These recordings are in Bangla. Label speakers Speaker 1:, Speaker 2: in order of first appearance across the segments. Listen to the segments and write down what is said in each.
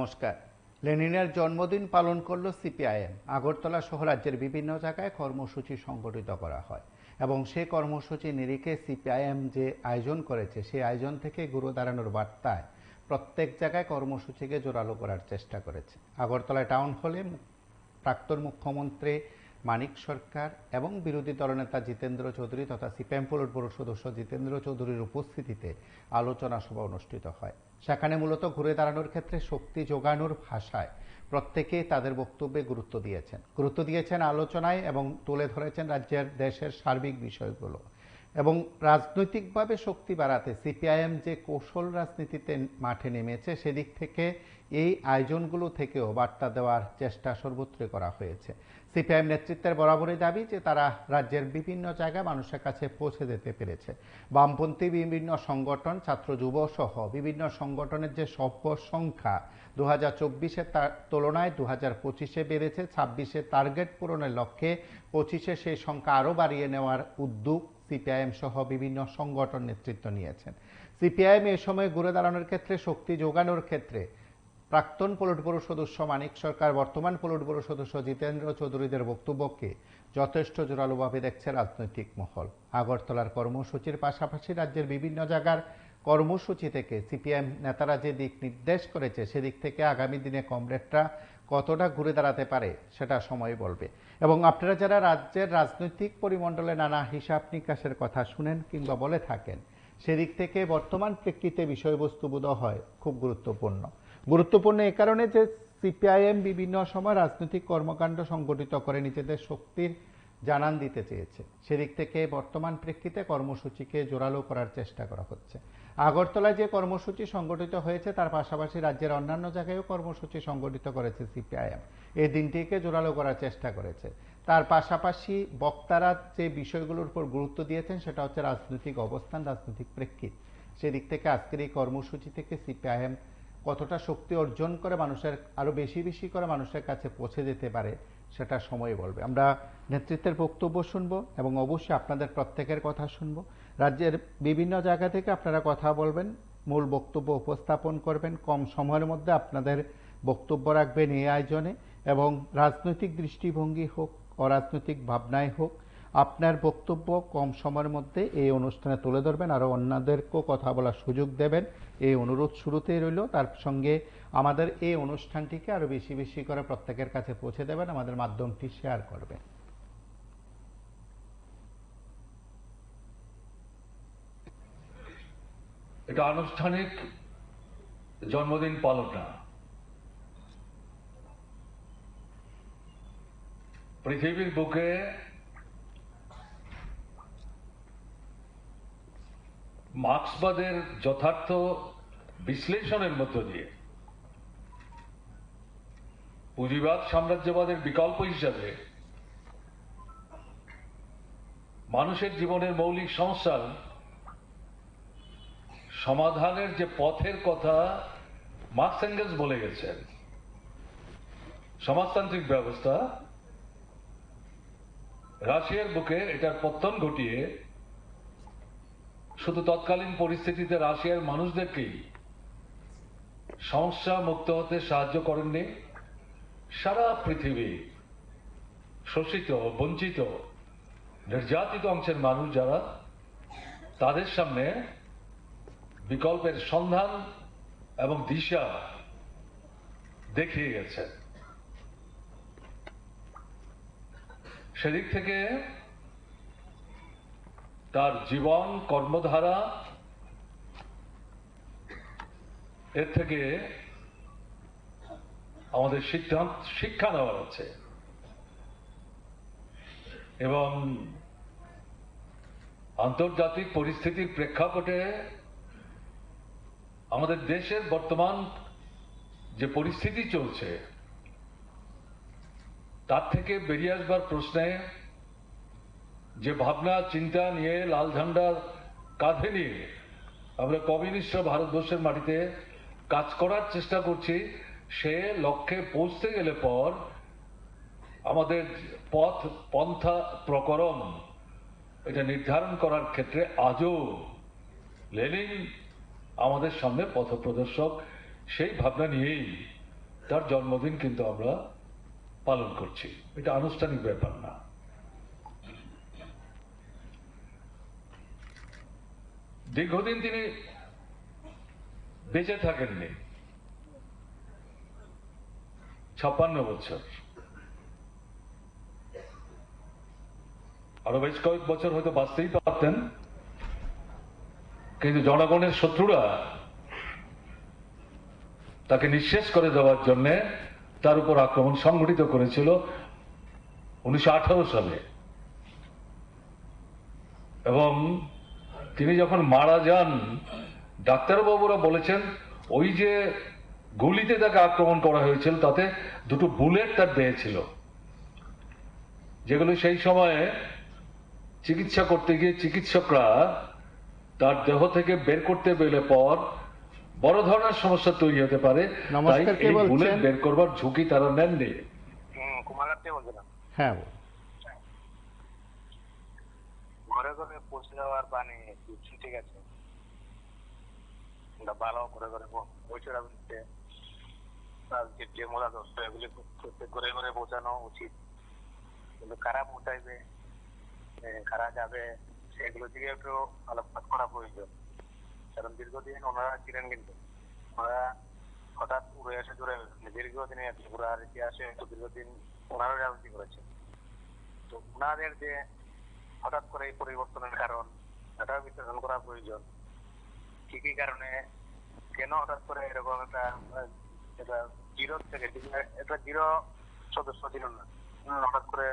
Speaker 1: নমস্কার। লেনিনের জন্মদিন পালন করল সিপিআইএম। আগরতলা সহ রাজ্যের বিভিন্ন জায়গায় কর্মসূচি সংগঠিত করা হয় এবং সেই কর্মসূচি নিরিখে সিপিআইএম যে আয়োজন করেছে সেই আয়োজন থেকে ঘুরে দাঁড়ানোর বার্তায় প্রত্যেক জায়গায় কর্মসূচিকে জোরালো করার চেষ্টা করেছে। আগরতলা টাউন হলে প্রাক্তন মুখ্যমন্ত্রী মানিক সরকার এবং বিরোধী দলনেতা জিতেন্দ্র চৌধুরী তথা সিপিআইএম পলিট ব্যুরো সদস্য জিতেন্দ্র চৌধুরীর উপস্থিতিতে আলোচনা সভা অনুষ্ঠিত হয়। সেখানে মূলত ঘুরে দাঁড়ানোর ক্ষেত্রে শক্তি যোগানোর ভাষায় প্রত্যেকে তাদের বক্তব্যে গুরুত্ব দিয়েছেন আলোচনায় এবং তুলে ধরেছেন রাজ্যের দেশের সার্বিক বিষয়গুলো এবং রাজনৈতিকভাবে শক্তি বাড়াতে সিপিআইএম যে কৌশল রাজনীতিতে মাঠে নেমেছে সেদিক থেকে এই আয়োজনগুলো থেকেও বার্তা দেওয়ার চেষ্টা সর্বত্রই করা হয়েছে। সিপিআইএম নেতৃত্বের বরাবরই দাবি যে তারা রাজ্যের বিভিন্ন জায়গায় মানুষের কাছে পৌঁছে যেতে পেরেছে। বামপন্থী বিভিন্ন সংগঠন, ছাত্র যুব সহ বিভিন্ন সংগঠনের যে সভ্য সংখ্যা 2024-এর তুলনায় 2025-এ বেড়েছে, 26-এ টার্গেট পূরণের লক্ষ্যে 25-এ সেই সংখ্যা আরও বাড়িয়ে নেওয়ার উদ্যোগ সিপিআইএম সহ বিভিন্ন সংগঠন নেতৃত্ব নিয়েছেন। সিপিআইএম এ সময় ঘুরে দাঁড়ানোর ক্ষেত্রে শক্তি যোগানোর ক্ষেত্রে প্রাক্তন পলিট ব্যুরো সদস্য মানিক সরকার, বর্তমান পলিট ব্যুরো সদস্য জিতেন্দ্র চৌধুরীদের বক্তব্যকে যথেষ্ট জোরালোভাবে দেখছে রাজনৈতিক মহল। আগরতলার কর্মসূচির পাশাপাশি রাজ্যের বিভিন্ন জায়গার কর্মসূচি থেকে সিপিএম নেতারা যে দিক নির্দেশ করেছে সেদিক থেকে আগামী দিনে কমরেডরা কতটা ঘুরে দাঁড়াতে পারে সেটা সময় বলবে। এবং আপনারা যারা রাজ্যের রাজনৈতিক পরিমণ্ডলে নানা হিসাব নিকাশের কথা শুনেন কিংবা বলে থাকেন, সেদিক থেকে বর্তমান প্রেক্ষিতে বিষয়বস্তু বোধ হয় খুব গুরুত্বপূর্ণ এ কারণে যে সিপিআইএম বিভিন্ন সময় রাজনৈতিক কর্মকাণ্ড সংগঠিত করে নিজেদের শক্তির জানান দিতে চেয়েছে। সেদিক থেকে বর্তমান প্রেক্ষিতে কর্মসূচিকে জোরালো করার চেষ্টা করা হচ্ছে। আগরতলায় যে কর্মসূচি সংগঠিত হয়েছে তার পাশাপাশি রাজ্যের অন্যান্য জায়গায়ও কর্মসূচি সংগঠিত করেছে সিপিআইএম। এই দিনটিকে জোরালো করার চেষ্টা করেছে। তার পাশাপাশি বক্তারা যে বিষয়গুলোর উপর গুরুত্ব দিয়েছেন সেটা হচ্ছে রাজনৈতিক অবস্থান, রাজনৈতিক প্রেক্ষিত। সেদিক থেকে আজকের এই কর্মসূচি থেকে সিপিআইএম কতটা শক্তি অর্জন করে মানুষের আরো বেশি করে মানুষের কাছে পৌঁছে যেতে পারে সেটা সময় বলবে। আমরা নেতৃত্বের বক্তব্য শুনবো এবং অবশ্যই আপনাদের প্রত্যেকের কথা শুনবো। রাজ্যের বিভিন্ন জায়গা থেকে আপনারা কথা বলবেন, মূল বক্তব্য উপস্থাপন করবেন, কম সময়ের মধ্যে আপনাদের বক্তব্য রাখবেন এই আয়োজনে এবং রাজনৈতিক দৃষ্টিভঙ্গি হোক, অরাজনৈতিক ভাবনায় হোক, আপনার বক্তব্য কম সময়ের মধ্যে এই অনুষ্ঠানে তুলে ধরবেন, আরও অন্যদেরকেও কথা বলার সুযোগ দেবেন, এই অনুরোধ শুরুতেই রইল। তার সঙ্গে আমাদের এই অনুষ্ঠানটিকে আরও বেশি করে প্রত্যেকের কাছে পৌঁছে দেবেন, আমাদের মাধ্যমটি শেয়ার করবেন।
Speaker 2: এটা আনুষ্ঠানিক জন্মদিন পালন না, পৃথিবীর বুকে মার্ক্সবাদের যথার্থ বিশ্লেষণের মধ্য দিয়ে পুঁজিবাদ সাম্রাজ্যবাদের বিকল্প হিসাবে মানুষের জীবনের মৌলিক সমস্যার সমাধানের যে পথের কথা মার্কস এঙ্গেলস বলে গেছেন, সমাজতান্ত্রিক ব্যবস্থা রাশিয়ার বুকে এটার পতন ঘটিয়ে শুধু তৎকালীন পরিস্থিতিতে রাশিয়ার মানুষদেরকেই সমস্যা মুক্ত হতে সাহায্য করেননি, সারা পৃথিবী শোষিত, বঞ্চিত, নির্যাতিত অংশের মানুষ যারা, তাদের সামনে বিকল্পের সন্ধান এবং দিশা দেখিয়ে গেছে। সেদিক থেকে তার জীবন কর্মধারা এর থেকে আমাদের শিক্ষা নেওয়ার আছে এবং আন্তর্জাতিক পরিস্থিতির প্রেক্ষাপটে আমাদের দেশের বর্তমান যে পরিস্থিতি চলছে তার থেকে বেরিয়ে আসবার প্রশ্নে যে ভাবনা চিন্তা নিয়ে লাল ঝান্ডা কাঁধে নিয়ে আমরা কমিউনিস্ট ভারতবর্ষের মাটিতে কাজ করার চেষ্টা করছি, সে লক্ষ্যে পৌঁছতে গেলে পর আমাদের পথ পন্থা প্রকরণ এটা নির্ধারণ করার ক্ষেত্রে আজও লেনিন আমাদের সামনে পথপ্রদর্শক। সেই ভাবনা নিয়েই তার জন্মদিন কিন্তু আমরা পালন করছি। এটা আনুষ্ঠানিক ব্যাপার না। দীর্ঘদিন তিনি বেঁচে থাকেননি, 56 বছর। আরো বেশ কয়েক বছর হয়তো বাঁচতেই পারতেন, কিন্তু জনগণের শত্রুরা তাকে নিঃশেষ করে দেওয়ার জন্য তার উপর আক্রমণ সংঘটিত করেছিল 1918 সালে। এবং তিনি যখন মারা যান, ডাক্তারবাবুরা বলেছেন ওই যে গুলিতে তাকে আক্রমণ করা হয়েছিল তাতে দুটো বুলেট তার দেহে ছিল, যেগুলো সেই সময়ে চিকিৎসা করতে গিয়ে চিকিৎসকরা তার দেহ থেকে বের করতে পেলে পর বড় ধরনের সমস্যা তৈরি হতে পারে, তাই এই বুলেট বের করবার ঝুঁকি তারা নেননি।
Speaker 1: হ্যাঁ,
Speaker 3: ঘরে ঘরে পৌঁছে যাওয়ার পানি ঠিক আছে, ভালো ঘরে ঘরে পৌঁছে যে মূলাদর্শ এগুলি ঘরে ঘরে পৌঁছানো উচিত, কিন্তু কারা পৌঁছাইবে, কারা যাবে, সেগুলো দিকে একটু আলোকপাত করা প্রয়োজন। কারণ দীর্ঘদিন ওনারা ছিলেন, কিন্তু ওনারা হঠাৎ উড়ে এসে জুড়ে দীর্ঘদিনে ত্রিপুরার ইতিহাসে দীর্ঘদিন ওনারা রাজনীতি করেছেন। তো ওনাদের যে হঠাৎ করে এই পরিবর্তনের কারণ, এটাও বিশ্লেষণ করা প্রয়োজন। কি কি কারণে, কেন হঠাৎ করে এরকম একটা জিরো থেকে একটা জিরো সদস্য ছিল না, হঠাৎ করে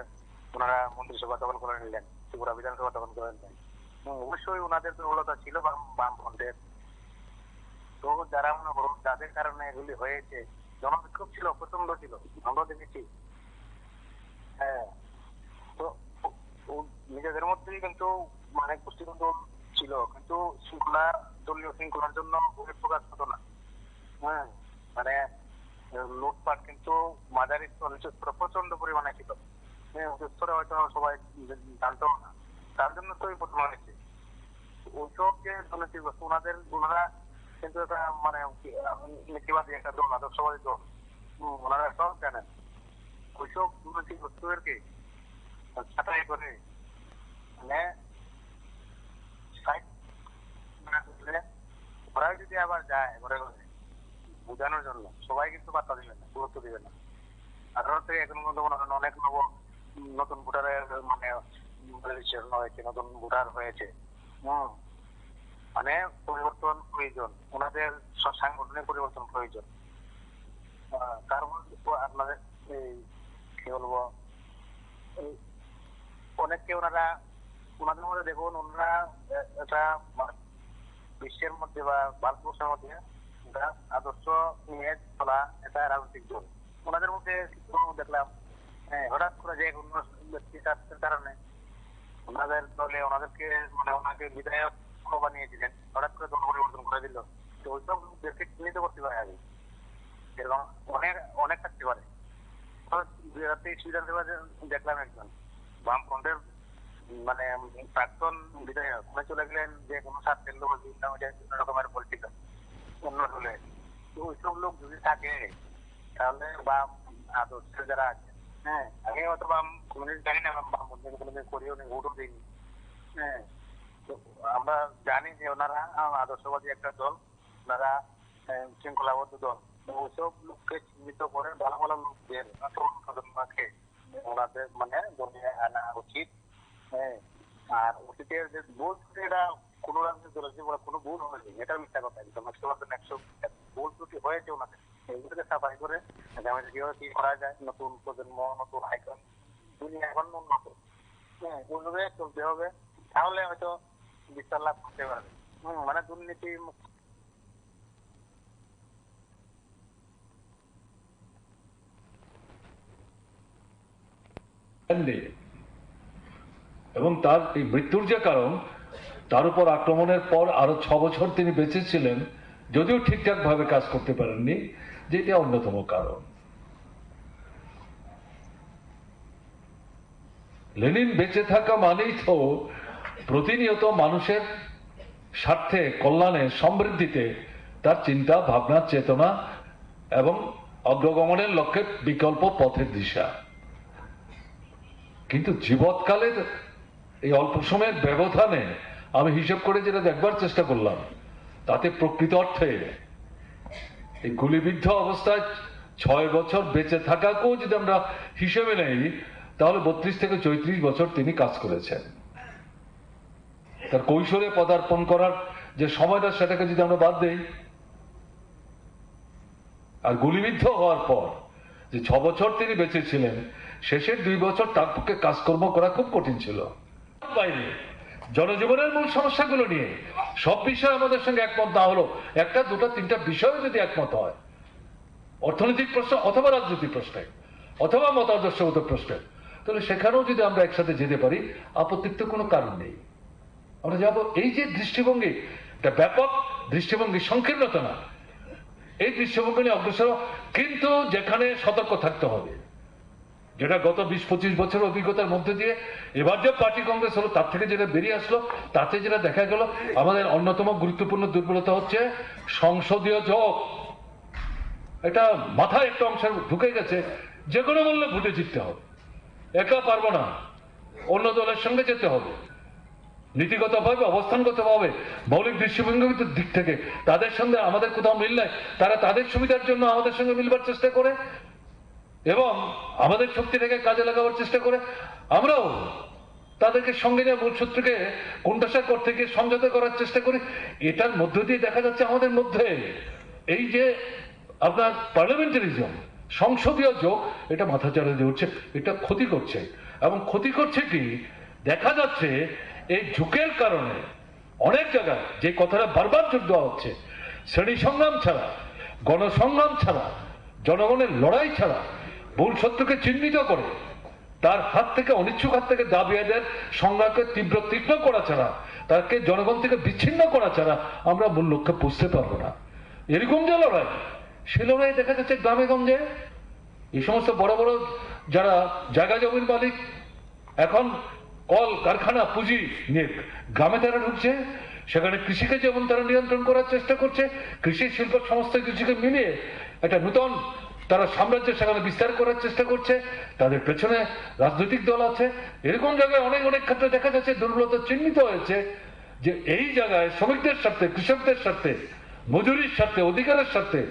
Speaker 3: ওনারা মন্ত্রিসভা দখল করে নিলেন, ত্রিপুরা বিধানসভা দখল করে নিলেন। অবশ্যই ওনাদের দুর্বলতা ছিল বামফ্রন্টের। তো যারা মনে করুন যাদের কারণে এগুলি হয়েছে, জনবিক্ষোভ ছিল, প্রচন্ড ছিল, আমরা দেখেছি। হ্যাঁ, তো নিজেদের মধ্যেই কিন্তু মানে গোষ্ঠীদ্বন্দ্ব ছিল, কিন্তু শৃঙ্খলা, দলীয় শৃঙ্খলার জন্য প্রকাশ হতো না। হ্যাঁ, মানে লুটপাট কিন্তু মাঝারি স্তরে প্রচন্ড পরিমাণে ছিল। স্তরে হয়তো সবাই জানতো না, তার জন্য তো প্রথম হয়েছে। ওইসব যে দুর্নীতিগ্রস্ত ওনারা কিন্তু এটা মানে নীতিবাদী একটা দল, আদর্শবাদী দল, ওনারা সব জানেন। ওইসব দুর্নীতিগ্রস্তদেরকে ছাঁটাই করে মানে ওরা যদি আবার যায় ঘরে ঘরে বোঝানোর জন্য, সবাই কিন্তু বার্তা দিবে না, গুরুত্ব দিবে না। 18 থেকে এখন পর্যন্ত অনেক নতুন ভোটারের মানে হয়েছে, নতুন ভোটার হয়েছে। মানে পরিবর্তন প্রয়োজন, ওনাদের সাংগঠনিক পরিবর্তন প্রয়োজন। তার মধ্যে আপনাদের এই কি বলবো, অনেককে ওনাদের মধ্যে দেখুন, ওনারা এটা বিশ্বের মধ্যে বা ভারতবর্ষের মধ্যে আদর্শ নিয়ে চলা এটা রাজনৈতিক দল। ওনাদের মধ্যে দেখলাম হঠাৎ করে যে কোনো ব্যক্তির কারণে ওনাদের দলে ওনাদেরকে মানে ওনাকে বিধায়ক বানিয়েছিলেন, হঠাৎ করে দল পরিবর্তন করে দিল। তো ওইসব লোকদেরকে চিহ্নিত করতে পারে আগে, এরকম অনেক থাকতে পারে। 2023 বিধানসভা দেখলাম একজন বামফ্রন্টের মানে প্রাক্তন বিধায়ক উনি চলে গেলেন যে কোনো স্বার্থের লোক, বিভিন্ন রকমের পলিটিক্যাল অন্য দলে। তো ওইসব লোক যদি থাকে তাহলে বাম আদর্শ যারা আছে, হ্যাঁ, আগে হয়তো বাম কমিউনিস্ট জানি না, বাম কোনোদিন করিও নি, ভোটও দিইনি। হ্যাঁ, তো আমরা জানি যে ওনারা আদর্শবাদী একটা দল, ওনারা শৃঙ্খলাবদ্ধ দল। ওইসব লোককে চিহ্নিত করে ভালো ভালো লোকদের প্রজন্মকে ওনাদের মানে দলে আনা উচিত। হ্যাঁ, আর অতীতের যে ভুল, এটা কোন রাজনৈতিক দলের যে কোনো ভুল হয়নি, এটা মিথ্যা কথা। একদম 100% ভুল ত্রুটি হয়েছে ওনাদের, এগুলোকে সাফাই করে কিভাবে কি করা যায়, নতুন প্রজন্ম, নতুন আইকন, দুনিয়া এখন উন্নত, হ্যাঁ, ওইভাবে চলতে হবে। তাহলে হয়তো বিস্তার লাভ করতে পারবে। মানে দুর্নীতি
Speaker 2: এবং তার এই মৃত্যুর যে কারণ, তার উপর আক্রমণের পর আরো 6 বছর তিনি বেঁচে ছিলেন, যদিও ঠিকঠাক ভাবে কাজ করতে পারেননি, যেটা অন্যতম কারণ। লেনিন বেঁচে থাকা মানেই তো প্রতিনিয়ত মানুষের স্বার্থে, কল্যাণে, সমৃদ্ধিতে তার চিন্তা, ভাবনা, চেতনা এবং অগ্রগমনের লক্ষ্যে বিকল্প পথের দিশা। কিন্তু জীবৎকালের এই অল্প সময়ের ব্যবধানে আমি হিসেব করে যেটা দেখবার চেষ্টা করলাম, তাতে প্রকৃত অর্থে এই গুলিবিদ্ধ অবস্থায় 6 বছর বেঁচে থাকাকেও যদি আমরা হিসেবে নেই, তাহলে 32 থেকে 34 বছর তিনি কাজ করেছেন। তার কৈশোরে পদার্পণ করার যে সময়টা, সেটাকে যদি আমরা বাদ দেই, আর গুলিবিদ্ধ হওয়ার পর যে 6 বছর তিনি বেঁচে ছিলেন, শেষের 2 বছর তার পক্ষে কাজকর্ম করা খুব কঠিন ছিল। বাইরে জনজীবনের মূল সমস্যাগুলো নিয়ে সব বিষয়ে আমাদের সঙ্গে একমত না হলো, একটা দুটা তিনটা বিষয়ে যদি একমত হয়, অর্থনৈতিক প্রশ্ন অথবা রাজনৈতিক প্রশ্নে অথবা মতাদর্শগত প্রশ্নে, তাহলে সেখানেও যদি আমরা একসাথে যেতে পারি, আপত্তির তো কোনো কারণ নেই। আমরা যাব এই যে দৃষ্টিভঙ্গি, একটা ব্যাপক দৃষ্টিভঙ্গি, সংকীর্ণতা না, এই দৃষ্টিভঙ্গি নিয়ে অগ্রসর, কিন্তু যেখানে সতর্ক থাকতে হবে, যেটা গত 20-25 বছর অভিজ্ঞতার মধ্যে দিয়ে এবার যে পার্টি কংগ্রেস হলো, তার থেকে যেটা বেরিয়ে আসলো, তাতে যেটা দেখা গেল, আমাদের অন্যতম গুরুত্বপূর্ণ দুর্বলতা হচ্ছে সংসদীয় যোগ। এটা মাথায় একটা অংশ ঢুকে গেছে, যে কোনো মূল্যে ভোটে জিততে হবে, একা পারবো না, অন্য দলের সঙ্গে যেতে হবে, নীতিগতভাবে, অবস্থানগতভাবে, মৌলিক দৃষ্টিভঙ্গির দিক থেকে তাদের সঙ্গে আমাদের কোথাও মিল নাই, তারা তাদের সুবিধার জন্য আমাদের সঙ্গে মিলবার চেষ্টা করে এবং আমাদের শক্তিটাকে কাজে লাগাবার চেষ্টা করে, আমরাও তাদেরকে সঙ্গে নিয়ে মূল সূত্রকে কোণঠাসা করতে গিয়ে সমঝোতা করার চেষ্টা করি। এটার মধ্য দিয়ে দেখা যাচ্ছে আমাদের মধ্যে এই যে আপনার পার্লামেন্টারিজম, সংসদীয় যোগ, এটা মাথা চাড়া দিয়ে উঠছে, এটা ক্ষতি করছে। এবং ক্ষতি করছে কি, দেখা যাচ্ছে এই ঝুঁকের কারণে অনেক জায়গায় যে কথাটা বারবার যোগ দেওয়া হচ্ছে, শ্রেণী সংগ্রাম ছাড়া, গণসংগ্রাম ছাড়া, জনগণের লড়াই ছাড়া, মূল শত্রুকে চিহ্নিত করে তার হাত থেকে, অনিচ্ছুক হাত থেকে দাবি আদায়ের সংগ্রামকে তীক্ষ্ণ করা ছাড়া, তাকে জনগণ থেকে বিচ্ছিন্ন করা ছাড়া আমরা মূল লক্ষ্যে পৌঁছতে পারবো না। এরকম যে লড়াই, সে লড়াই দেখা যাচ্ছে গ্রামে গঞ্জে। এই সমস্ত বড় বড় যারা জায়গা জমির মালিক, এখন কল কারখানা পুঁজি নিয়ে গ্রামে তারা ঢুকছে, সেখানে কৃষিকে যেমন তারা নিয়ন্ত্রণ করার চেষ্টা করছে, কৃষি শিল্প সমস্ত কিছুকে মিলিয়ে একটা নূতন তারা সাম্রাজ্য সেখানে বিস্তার করার চেষ্টা করছে, তাদের পেছনে রাজনৈতিক দল আছে। এরকম জায়গায় অনেক অনেক ক্ষেত্রে দেখা যাচ্ছে দুর্বলতা চিহ্নিত হয়েছে, যে এই জায়গায় শ্রমিকদের স্বার্থে, কৃষকদের স্বার্থে, মজুরির স্বার্থে, অধিকারের স্বার্থে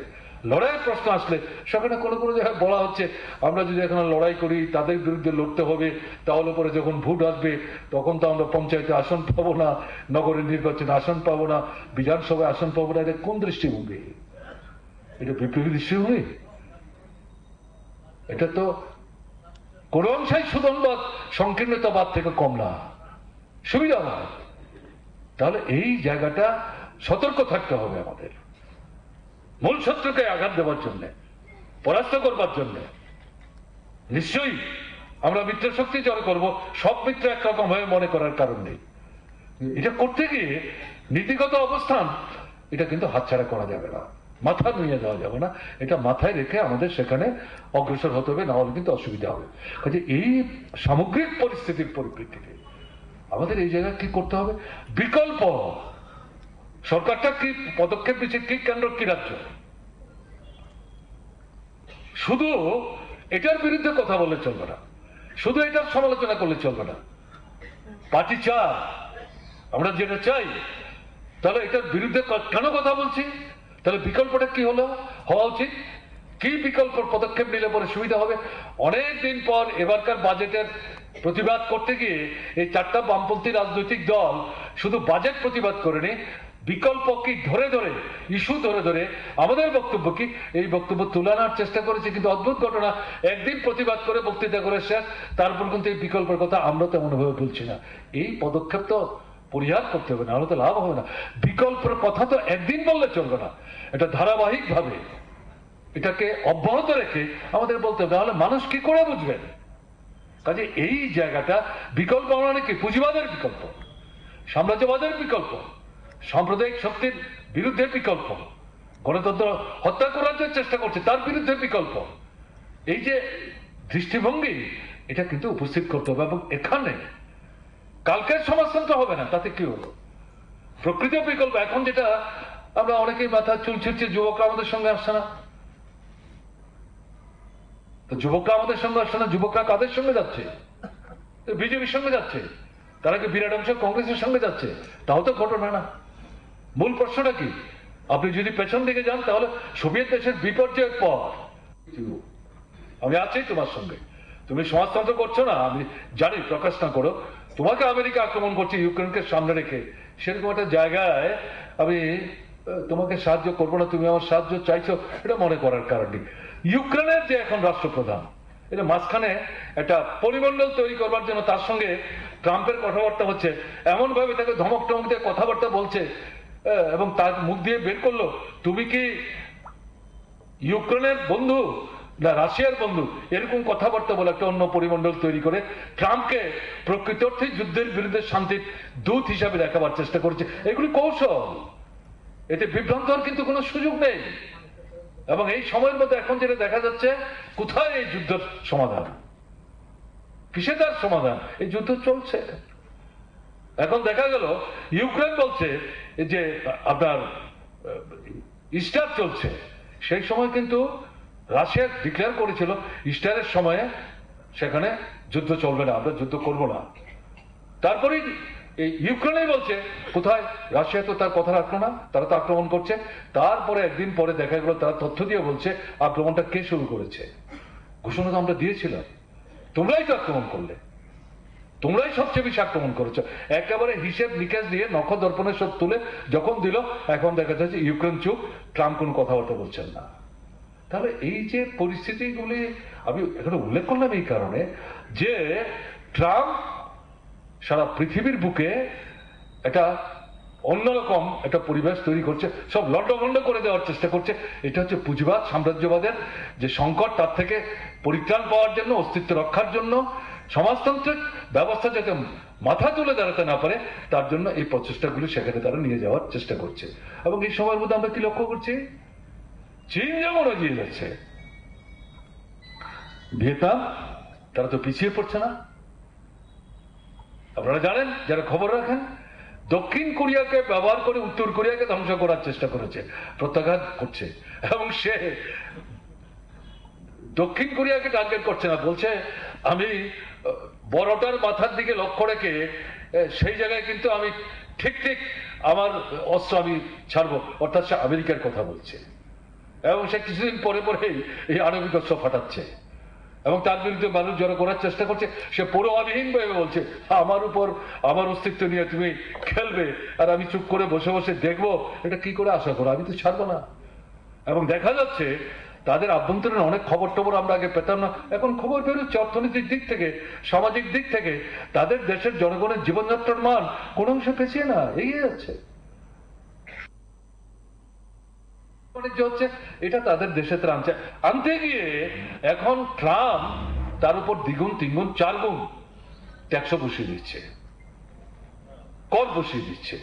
Speaker 2: লড়াইয়ের প্রশ্ন আসলে সেখানে কোনো কোনো জায়গায় বলা হচ্ছে, আমরা যদি এখানে লড়াই করি, তাদের বিরুদ্ধে লড়তে হবে, তাহলে পরে যখন ভোট আসবে তখন তো আমরা পঞ্চায়েতে আসন পাবো না, নগরের নির্বাচনে আসন পাবো না, বিধানসভায় আসন পাবো না। এটা কোন দৃষ্টিভঙ্গি? এটা বিপ্লবী দৃষ্টিভঙ্গি? এটা তো কোন অংশাই সুদনবাদ, সংকীর্ণতাবাদ থেকে কম না, সুবিধাবাদ। তাহলে এই জায়গাটা সতর্ক থাকতে হবে আমাদের, মূল শত্রুকে আঘাত দেওয়ার জন্য, পরাস্ত করবার জন্য। নিশ্চয়ই আমরা মিত্র শক্তি জয় করব, সব মিত্র একরকম হয়ে মনে করার কারণ নেই। এটা করতে গিয়ে নীতিগত অবস্থান, এটা কিন্তু হাতছাড়া করা যাবে না, মাথা নুয়ে দেওয়া যাবে না, এটা মাথায় রেখে আমাদের সেখানে অগ্রসর হতে হবে, না হলে কিন্তু অসুবিধা হবে। কাজে এই সামগ্রিক পরিস্থিতির পরিপ্রেক্ষিতে আমাদের এই জায়গায় কি করতে হবে, বিকল্প সরকারটা কি পদক্ষেপ নিচ্ছে, কি কেন্দ্র কি রাজ্য, শুধু এটার বিরুদ্ধে কথা বললে চলবে না, শুধু এটার সমালোচনা করলে চলবে না। পার্টি চায়, আমরা যেটা চাই, তাহলে এটার বিরুদ্ধে কেন কথা বলছি, তাহলে বিকল্পটা কি হলো, হওয়া উচিত, কি বিকল্প পদক্ষেপ নিলে পরে সুবিধা হবে। অনেক দিন পর এবারকার বাজেটের প্রতিবাদ করতে গিয়ে এই 4টা বামপন্থী রাজনৈতিক দল শুধু বাজেট প্রতিবাদ করেনি, বিকল্প কি ধরে ধরে, ইস্যু ধরে ধরে আমাদের বক্তব্য কি, এই বক্তব্য তুলে আনার চেষ্টা করেছে। কিন্তু অদ্ভুত ঘটনা, একদিন প্রতিবাদ করে বক্তৃতা করে শেষ, তারপর কিন্তু এই বিকল্পের কথা আমরা তেমন ভাবে বলছি না। এই পদক্ষেপ তো পরিহার করতে হবে, না হলে তো লাভ হবে না। বিকল্পের কথা তো একদিন বললে চলবে না, এটা ধারাবাহিক ভাবে এটাকে অব্যাহত রেখে আমাদের বলতে হবে, নাহলে মানুষ কি করে বুঝবেন। কাজে এই জায়গাটা বিকল্প মানে কি, পুঁজিবাদের বিকল্প, সাম্রাজ্যবাদের বিকল্প, সাম্প্রদায়িক শক্তির বিরুদ্ধে বিকল্প, গণতন্ত্র হত্যা করার যে চেষ্টা করছে তার বিরুদ্ধে বিকল্প, এই যে দৃষ্টিভঙ্গি, এটা কিন্তু উপস্থিত করতে হবে। এবং এখানে কালকের সমাজতন্ত্র হবে না, তাতে কি হলো, প্রকৃত বিকল্প এখন যেটা আমরা অনেকেই মাথা চুল ছিঁড়ছে, যুবকরা আমাদের সঙ্গে আসছে না, তো যুবকরা আমাদের সঙ্গে আসছে না, যুবকরা কাদের সঙ্গে যাচ্ছে? বিজেপির সঙ্গে যাচ্ছে। তারা কি বিরাট অংশ কংগ্রেসের সঙ্গে যাচ্ছে? তাও তো ঘটনা না। মূল প্রশ্নটা কি? আপনি যদি পেছন দিকে যান তাহলে সোভিয়েত দেশের বিপর্যয়ের পর আমি আছি তোমার সঙ্গে, তুমি সমাজতন্ত্র করছো না আমি জানি, প্রকাশ না করো, তোমাকে আমেরিকা আক্রমণ করছে ইউক্রেনকে সামনে রেখে, সেরকম একটা জায়গায় আমি তোমাকে সাহায্য করবো না, তুমি আমার সাহায্য চাইছো, এটা মনে করার কারণ নেই। ইউক্রেনের যে এখন রাষ্ট্রপ্রধান, এটা মাঝখানে একটা পরিমণ্ডল তৈরি করবার জন্য তার সঙ্গে ট্রাম্পের কথাবার্তা হচ্ছে, এমন ভাবে তাকে ধমক টমক দিয়ে কথাবার্তা বলছে, এবং তার মুখ দিয়ে বের করলো তুমি কি ইউক্রেনের বন্ধু না রাশিয়ার বন্ধু, এরকম কথাবার্তা বলে একটা অন্য পরিমণ্ডল তৈরি করে ট্রাম্পকে প্রকৃত অর্থে যুদ্ধের বিরুদ্ধে শান্তির দূত হিসাবে দেখাবার চেষ্টা করছে। এগুলি কৌশল, এতে বিভ্রান্ত হওয়ার কিন্তু কোনো সুযোগ নেই। এবং এই সময়ের মধ্যে এখন যেটা দেখা যাচ্ছে, কোথায় এই যুদ্ধের সমাধান, কিসে তার সমাধান? এই যুদ্ধ চলছে। এখন দেখা গেল ইউক্রেন বলছে যে আপনার ইস্টার চলছে, সেই সময় কিন্তু রাশিয়া ডিক্লেয়ার করেছিল ইস্টারের সময়ে সেখানে যুদ্ধ চলবে না, আমরা যুদ্ধ করব না। তারপরেই এই ইউক্রেনই বলছে কোথায়, রাশিয়া তো তার কথা রাখলো না, তারা তো আক্রমণ করছে। তারপরে একদিন পরে দেখা গেল তারা তথ্য দিয়ে বলছে আক্রমণটা কে শুরু করেছে। ঘোষণা তো আমরা দিয়েছিলাম, তোমরাই তো আক্রমণ করলে, তোমরাই সবচেয়ে বেশি আক্রমণ করেছো। একেবারে হিসেব নিকেশ দিয়ে নখ দর্পণে সব তুলে যখন দিল, এখন দেখা যাচ্ছে ইউক্রেন চুপ, ট্রাম্প কোন কথাবার্তা বলছেন না। তাহলে এই যে পরিস্থিতিগুলি আমি এখানে উল্লেখ করলাম এই কারণে যে ট্রাম্প সারা পৃথিবীর বুকে একটা অন্যরকম একটা পরিবেশ তৈরি করছে, সব লন্ডভন্ড করে দেওয়ার চেষ্টা করছে। এটা হচ্ছে পুঁজিবাদ সাম্রাজ্যবাদের যে সংকট, তার থেকে পরিত্রাণ পাওয়ার জন্য, অস্তিত্ব রক্ষার জন্য, সমাজতান্ত্রিক ব্যবস্থা যাতে মাথা তুলে দাঁড়াতে না পারে তার জন্য এই প্রচেষ্টাগুলি সেখানে তারা নিয়ে যাওয়ার চেষ্টা করছে। এবং এই সময়ের মধ্যে আমরা কি লক্ষ্য করছি, চীন যেমন এগিয়ে যাচ্ছে, ভিয়েতনাম তারা তো পিছিয়ে পড়ছে না। আপনারা জানেন, যারা খবর রাখেন, দক্ষিণ কোরিয়াকে ব্যবহার করে উত্তর কোরিয়াকে ধ্বংস করার চেষ্টা করেছে, প্রত্যাঘাত করছে। এবং সে দক্ষিণ কোরিয়াকে টার্গেট করছে না, বলছে আমি বড়টার মাথার দিকে লক্ষ্য রেখে সেই জায়গায় কিন্তু আমি ঠিক ঠিক আমার অস্ত্র আমি ছাড়বো, অর্থাৎ সে আমেরিকার কথা বলছে। এবং সে কিছুদিন পরে পরেই এই আণবিক অস্ত্র ফাটাচ্ছে এবং তার বিরুদ্ধে মানুষ জড়ো করার চেষ্টা করছে। সে পরোয়াবিহীন ভাবে বলছে আমার উপর আমার অস্তিত্ব নিয়ে তুমি খেলবে আর আমি চুপ করে বসে বসে দেখবো, এটা কি করে আশা করো, আমি তো ছাড়বো না। এবং দেখা যাচ্ছে তাদের আভ্যন্তরীণ অনেক খবর টবর আমরা আগে পেতাম না, এখন খবর বেরোচ্ছে অর্থনৈতিক দিক থেকে, সামাজিক দিক থেকে তাদের দেশের জনগণের জীবনযাত্রার মান কোনো অংশে পেছিয়ে না, এগিয়ে যাচ্ছে। হচ্ছে এটা তাদের দেশে আনতে গিয়ে এখন ট্রাম্প তার উপর দ্বিগুণ তিনগুণ চারগুণ ট্যাক্স বসিয়ে দিচ্ছে, কর বসিয়ে দিচ্ছে।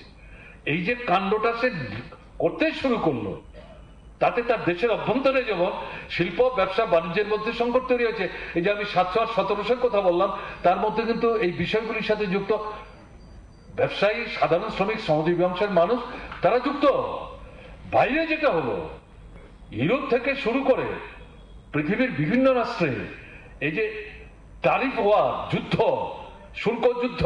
Speaker 2: এই যে কাণ্ডটা সে করতে শুরু করলো, তাতে তার দেশের অভ্যন্তরে যেমন শিল্প ব্যবসা বাণিজ্যের মধ্যে সংকট তৈরি হয়েছে। এই যে আমি 700 আর 1700 কথা বললাম, তার মধ্যে কিন্তু এই বিষয়গুলির সাথে যুক্ত ব্যবসায়ী, সাধারণ শ্রমিক, শ্রমজীবী অংশের মানুষ, তারা যুক্ত। বাইরে যেটা হলো, ইউরোপ থেকে শুরু করে পৃথিবীর বিভিন্ন রাষ্ট্রে এই যে ট্যারিফ ওয়ার, যুদ্ধ, শুল্ক যুদ্ধ,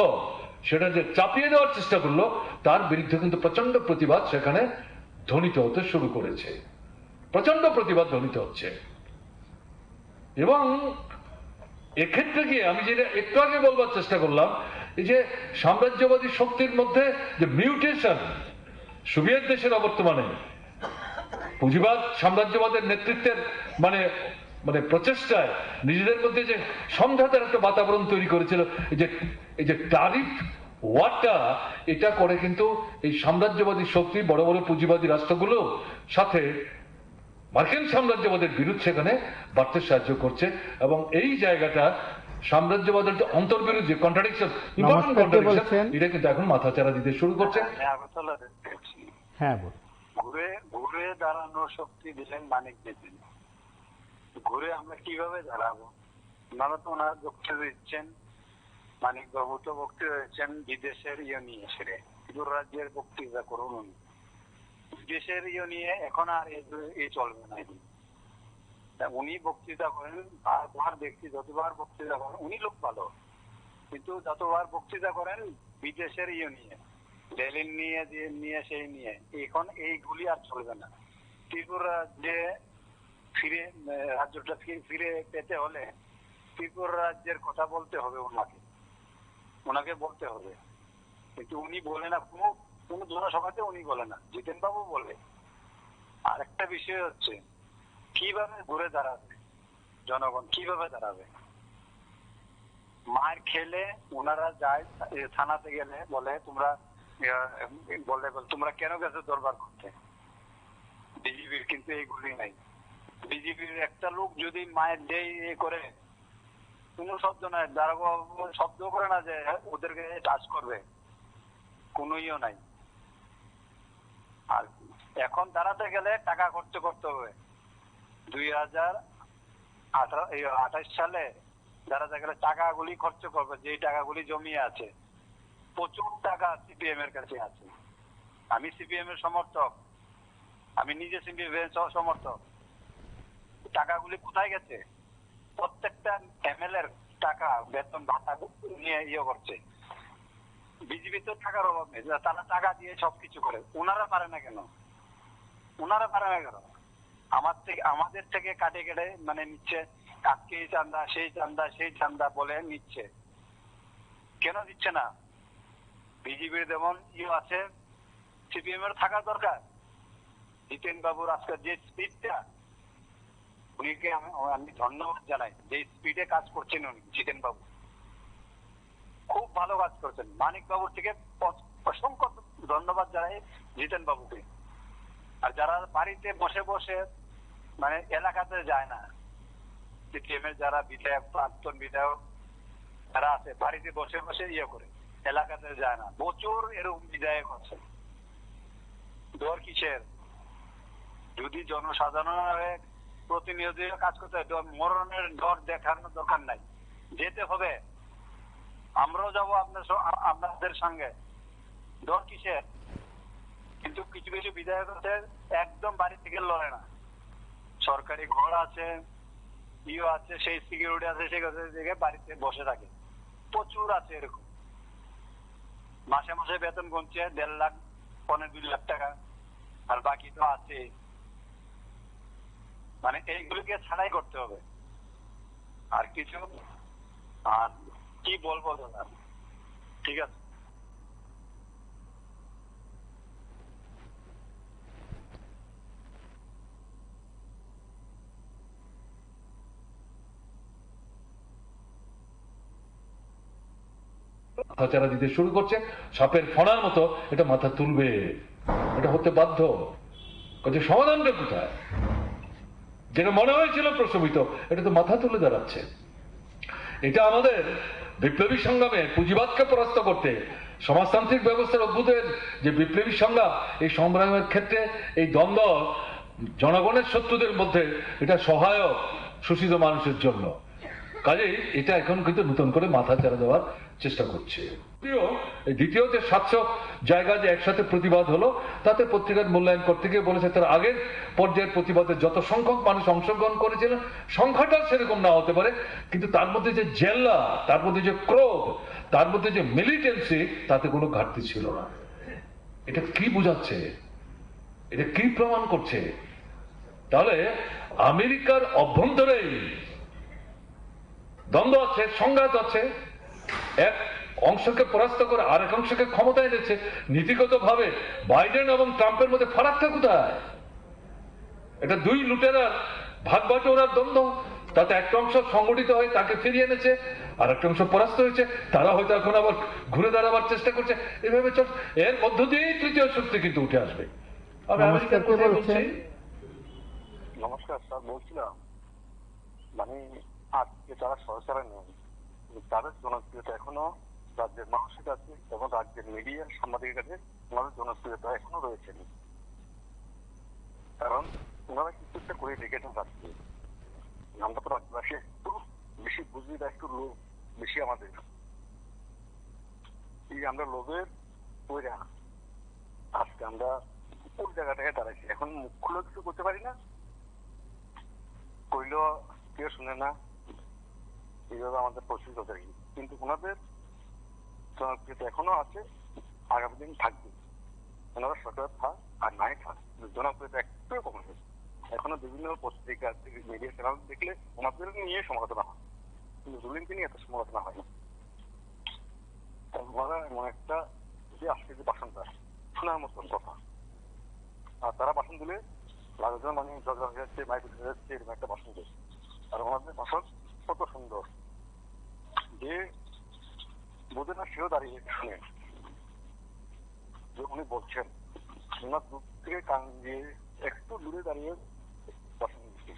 Speaker 2: সেটা যে চাপিয়ে দেওয়ার চেষ্টা করলো, তার বিরুদ্ধে কিন্তু প্রচন্ড প্রতিবাদ সেখানে ধ্বনিত হতে শুরু করেছে, প্রচন্ড প্রতিবাদ ধ্বনিত হচ্ছে। এবং এক্ষেত্রে গিয়ে আমি যেটা একটু আগে বলবার চেষ্টা করলাম, এই যে সাম্রাজ্যবাদী শক্তির মধ্যে যে মিউটেশন, সোভিয়েত দেশের অবর্তমানে পুঁজিবাদ সাম্রাজ্যবাদের নেতৃত্বের মানে মানে প্রচেষ্টায় নিজেদের মধ্যে যে সংঘাতের একটা বাতাবরণ তৈরি করেছিল, এই যে ট্যারিফ ওয়ারটা, এটা করে কিন্তু এই সাম্রাজ্যবাদী শক্তি, বড় বড় পুঁজিবাদী রাষ্ট্রগুলো সাথে মার্কিন সাম্রাজ্যবাদের বিরুদ্ধে সেখানে বাড়তে সাহায্য করছে। এবং এই জায়গাটা সাম্রাজ্যবাদের অন্তর্বিরোধ যে কন্ট্রাডিকশন, ইম্পর্টেন্ট কন্ট্রাডিকশন, এটা কিন্তু এখন মাথাচাড়া দিতে শুরু করছে।
Speaker 1: হ্যাঁ, বল।
Speaker 3: ঘুরে ঘুরে দাঁড়ানোর শক্তি দিলেন মানিক দিতেন। ঘুরে আমরা কিভাবে দাঁড়াবো? ওনারা তো ওনার বক্তব্য দিচ্ছেন, মানিক বাবু তো বক্তব্য দিচ্ছেন বিদেশের ইয়ে নিয়ে, সেরে দূর রাজ্যের বক্তৃতা করুন উনি। বিদেশের ইয়ে নিয়ে এখন আর এই চলবে না। তা উনি বক্তৃতা করেন, বারবার দেখছি যতবার বক্তৃতা করেন, উনি লোক ভালো, কিন্তু যতবার বক্তৃতা করেন বিদেশের নিয়ে, লেলিন নিয়ে সেই নিয়ে। এখন এইগুলি আর চলবে না। ত্রিপুরা যে ফিরে রাজ্যটা ফিরে পেতে হলে ত্রিপুরা রাজ্যের কথা বলতে হবে, ওনাকে বলতে হবে। কিন্তু উনি বলে না, কোনো জনসভাতে উনি বলে না, জিতেন বাবু বলে। আর একটা বিষয় হচ্ছে কিভাবে ঘুরে দাঁড়াবে জনগণ, কিভাবে দাঁড়াবে? মার খেলে ওনারা যায় থানাতে গেলে বলে তোমরা কেন গেছো দরবার করতে? বিজেপির কিন্তু এইগুলি নাই। বিজেপির একটা লোক যদি মায়ের যে করে, কোনো শব্দ নাই, দাঁড়াবো শব্দ করে না যে ওদেরকে টাচ করবে, কোনো নাই। আর এখন দাঁড়াতে গেলে টাকা খরচ করতে হবে। 2028 সালে দাঁড়াতে গেলে টাকাগুলি খরচ করবে, যে টাকাগুলি জমিয়ে আছে, প্রচুর টাকা সিপিএম এর কাছে আছে। আমি সিপিএম এর সমর্থক, আমি নিজে সিপিএম এর সমর্থক। টাকাগুলি কোথায় গেছে? প্রত্যেকটা এমএলএর টাকা বেতন ভাতা নিয়ে করছে। বিজেপি তো টাকার অভাব নেই, তারা টাকা দিয়ে সবকিছু করে। ওনারা পারে না কেন? আমাদের থেকে কাটে কেটে নিচ্ছে, আজকে এই চান্দা সেই চান্দা বলে নিচ্ছে। কেন দিচ্ছে না? বিজেপির যেমন আছে, সিপিএম এর থাকা দরকার। জিতেন বাবুর আজকে যে স্পিডটা, উনিকে আমি ধন্যবাদ জানাই, যে স্পিডে কাজ করছেন উনি, জিতেন বাবু খুব ভালো কাজ করছেন। মানিক বাবুর থেকে অসংখ্য ধন্যবাদ জানাই জিতেন বাবুকে। আর যারা বাড়িতে বসে বসে এলাকাতে যায় না, সিপিএম এর যারা বিধায়ক, প্রাক্তন বিধায়ক যারা আছে, বাড়িতে বসে বসে করে, এলাকাতে যায় না, প্রচুর এরকম বিধায়ক আছে। ডর কিসের? যদি জনসাধারণের প্রতিনিয়ত কাজ করতে হয়, মরণের ডর দেখানোর দরকার নাই, যেতে হবে। আমরাও যাবো আপনাদের সঙ্গে, ডর কিসের? কিন্তু কিছু কিছু বিধায়ক আছে একদম বাড়ি থেকে লড়ে না, সরকারি ঘর আছে, আছে, সেই সিকিউরিটি আছে, সেই বাড়িতে বসে থাকে, প্রচুর আছে এরকম। মাসে মাসে বেতন গুনছে 1.5 লাখ 1.5-2 লাখ টাকা, আর বাকি তো আছে। এইগুলিকে ছাড়াই করতে হবে। আর কিছু আর কি বলবো দাদা, ঠিক আছে।
Speaker 2: মাথাচাড়া দিতে শুরু করছে, সাপের ফণার মতো এটা মাথা তুলবে, এটা হতে বাধ্য। সমাধানটা কোথায়? যেটা মনে হয়েছিল প্রশমিত, এটা তো মাথা তুলে দাঁড়াচ্ছে। এটা আমাদের বিপ্লবী সংগ্রামে পুঁজিবাদকে পরাস্ত করতে, সমাজতান্ত্রিক ব্যবস্থার অভ্যুদয়ের যে বিপ্লবী সংগ্রাম, এই সংগ্রামের ক্ষেত্রে এই দ্বন্দ্ব জনগণের শত্রুদের মধ্যে এটা সহায়ক শোষিত মানুষের জন্য। কাজেই এটা এখন কিন্তু নতুন করে মাথা চাড়া দেওয়ার চেষ্টা করছে। দ্বিতীয় যে 700 জায়গা যে একসাথে প্রতিবাদ হলো, তাতে পত্রিকার মূল্যায়ন করতে গিয়ে বলেছে তার আগের পর্যায়ের প্রতিবাদে যত সংখ্যক মানুষ অংশগ্রহণ করেছিলেন, সংখ্যাটা সেরকম না হতে পারে, কিন্তু তার মধ্যে যে জেল্লা, তার মধ্যে যে ক্রোধ, তার মধ্যে যে মিলিটেন্সি, তাতে কোনো ঘাটতি ছিল না। এটা কি বোঝাচ্ছে? এটা কি প্রমাণ করছে? তাহলে আমেরিকার অভ্যন্তরেই দ্বন্দ্ব আছে, সংঘাত আছে, এক অংশকে পরাস্ত করে আরেক অংশকে ক্ষমতায় এনেছে। নীতিগত ভাবে বাইডেন এবং ট্রাম্পের মধ্যে ফারাকটা কোথায়? এটা দুই লুটেরার ভাগ বাটোয়ারার দ্বন্দ্ব, তাতে একটা অংশ সংগঠিত হয়ে তাকে ফিরিয়ে এনেছে, আর একটা অংশ পরাস্ত হয়েছে, তারা হয়তো এখন আবার ঘুরে দাঁড়াবার চেষ্টা করছে। এভাবে চল, এর মধ্য দিয়েই তৃতীয় শক্তি কিন্তু উঠে আসবে।
Speaker 1: নমস্কার
Speaker 3: স্যার, বলছিলাম আজকে যারা সরকারে নেই, তাদের জনপ্রিয়তা এখনো রাজ্যের মানুষের কাছে এবং রাজ্যের মিডিয়া সাংবাদিকের কাছে ওনাদের জনপ্রিয়তা এখনো রয়েছে। কারণ ওনারা কিছু একটা করে রেখেছেন রাজ্যে। আমরা তো রাজ্যবাসী একটু বেশি বুঝি বা একটু লোভ বেশি আমাদের। এই আমরা লোভের কইরা আজকে আমরা ওই জায়গাটাকে দাঁড়াইছি, এখন মুখ খুলে কিছু করতে পারি না। কইলেও কেউ শুনে না, এইভাবে আমাদের পরিস্থিতি হতে থাকে। কিন্তু ওনাদের জনপ্রিয়তা এখনো আছে, আগামী দিন থাকবে। ওনারা সরকার থাক আর নাই থাক, জনপ্রিয়তা একটু কমে গেছে। এখনো বিভিন্ন পত্রিকা মিডিয়া চ্যানেল দেখলে ওনাদের নিয়ে সমালোচনা হয়, কিন্তু রুলিংকে নিয়ে এত সমালোচনা হয় না। ওনারা এমন একটা যে আজকে যে ভাষণটা শোনার মতন কথা, আর তারা ভাষণ দিলে লাগাজন মানে ঝগড়া হয়ে যাচ্ছে, মাইক উঠে যাচ্ছে, এরকম একটা ভাষণ দেয়। আর ওনাদের ভাষণ কত সুন্দর যে বোঝে না, সেও দাঁড়িয়ে শুনে যে উনি বলছেন। ওনার দূর থেকে কান দিয়ে একটু দূরে দাঁড়িয়ে ভাষণ দিচ্ছে।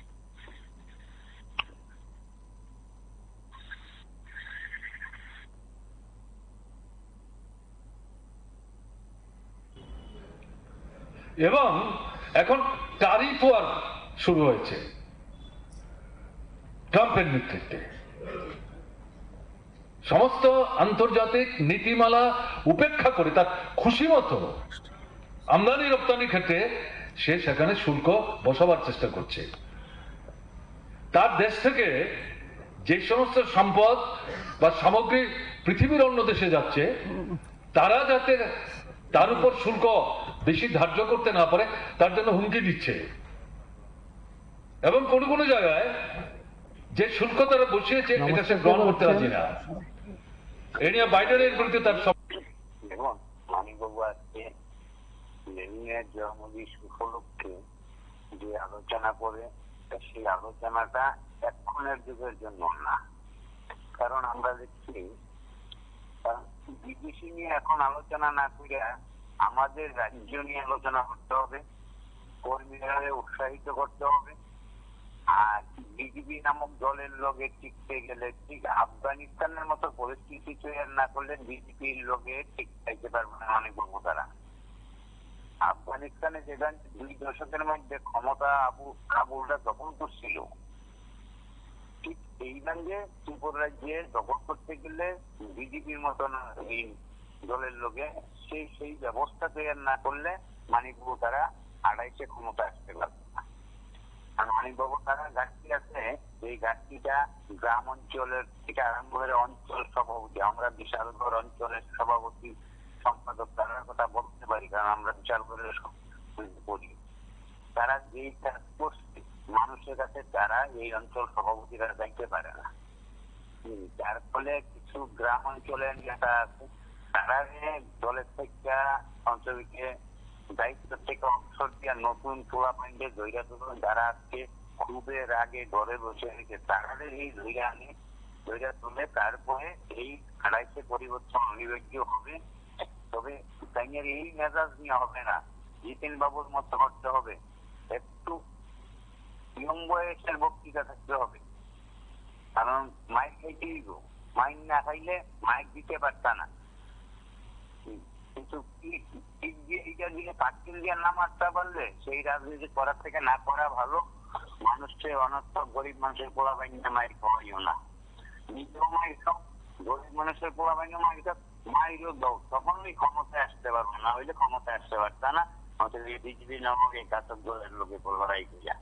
Speaker 2: এবং এখন ট্যারিফ ওয়ার শুরু হয়েছে ট্রাম্পের নেতৃত্বে। সমস্ত আন্তর্জাতিক নীতিমালা উপেক্ষা করে তার খুশি মতো আমদানি রপ্তানি ক্ষেত্রে সে সেখানে শুল্ক বসাবার চেষ্টা করছে। তার দেশ থেকে যে সমস্ত সম্পদ বা সামগ্রী পৃথিবীর অন্য দেশে যাচ্ছে, তারা যাতে তার উপর শুল্ক বেশি ধার্য করতে না পারে তার জন্য হুমকি দিচ্ছে। এবং কোনো কোনো জায়গায় যে শুল্ক তারা বসিয়েছে এটা সে গ্রহণ করতে রাজি না। এ নিয়ে বাইডেনের বিরুদ্ধে তার সব
Speaker 3: দেখুন, মানিকবাবু আজকে লেনিনের জন্মদিন উপলক্ষে যে আলোচনা করে, সেই আলোচনাটা এক্ষণের যুগের জন্য না। কারণ আমরা দেখছি বিদেশি নিয়ে এখন আলোচনা না করে আমাদের রাজ্য নিয়ে আলোচনা করতে হবে, কর্মীরা উৎসাহিত করতে হবে। আর বিজেপি নামক দলের লোকে টিকতে গেলে ঠিক আফগানিস্তানের মতো পরিস্থিতি তৈরি না করলে বিজেপির লোকে ঠিক থাকতে পারবে না অনেক বড় তারা। আফগানিস্তানে যেখানে 2 দশকের মধ্যে ক্ষমতা কাবুলরা দখল করছিল, ঠিক এইভাবে ত্রিপুরা রাজ্যে দখল করতে গেলে বিজেপির মতন এই দলের লোকে সেই ব্যবস্থা তৈরি না করলে মানিকবাবু তারা আড়াইশে ক্ষমতা আসতে পারবে না। আর মানিকবাবু তারা ঘাটতি আছে, এই ঘাটতিটা গ্রাম অঞ্চলের থেকে আরম্ভ করে অঞ্চল সভাপতি, আমরা বিশালগড় অঞ্চলের সভাপতি সম্পাদক তারার কথা বলতে পারি, কারণ আমরা বিশালগড়ের করি। তারা যেই কাজ করছে মানুষের কাছে তারা এই অঞ্চল সভাপতিরা যাইতে পারে না। যার ফলে কিছু গ্রাম অঞ্চলের নেতা আছে, তারা দলের থেকে অঞ্চলকে দায়িত্ব থেকে অবসর দিয়ে নতুন তোলা পাইন্ডে ধৈর্য তুলুন, যারা আজকে খুবের আগে ঘরে বসে রেখে তাদের এই ধৈর্য তুলে তারপরে এই আড়াইশে পরিবর্তন অনিবার্য হবে। তবে তাইয়ের এই মেজাজ নিয়ে হবে না, জিতেন বাবুর মতো করতে হবে, একটু ইয়ং বয়সের বক্তৃতা থাকতে হবে। কারণ মাইক খাইতেই গো, মাইক না খাইলে মাইক দিতে পারত না। কিন্তু পাটকিল দিয়ে না মারতে পারলে সেই রাজনীতি করার থেকে না করা ভালো। মানুষের অনর্থক গরিব মানুষের পোলা বাইনা মাইর খাওয়াইও না, নিজেও মাইর খাও, গরিব মানুষের পোলা বাইনা মাইর খাও, মাইরও দাও, তখন ওই ক্ষমতায় আসতে পারবো না, হইলে ক্ষমতায় আসতে পারত না। আমাদের এই বিজেপি নামক এই ঘাতক দলের লোকে লড়াই করিয়া,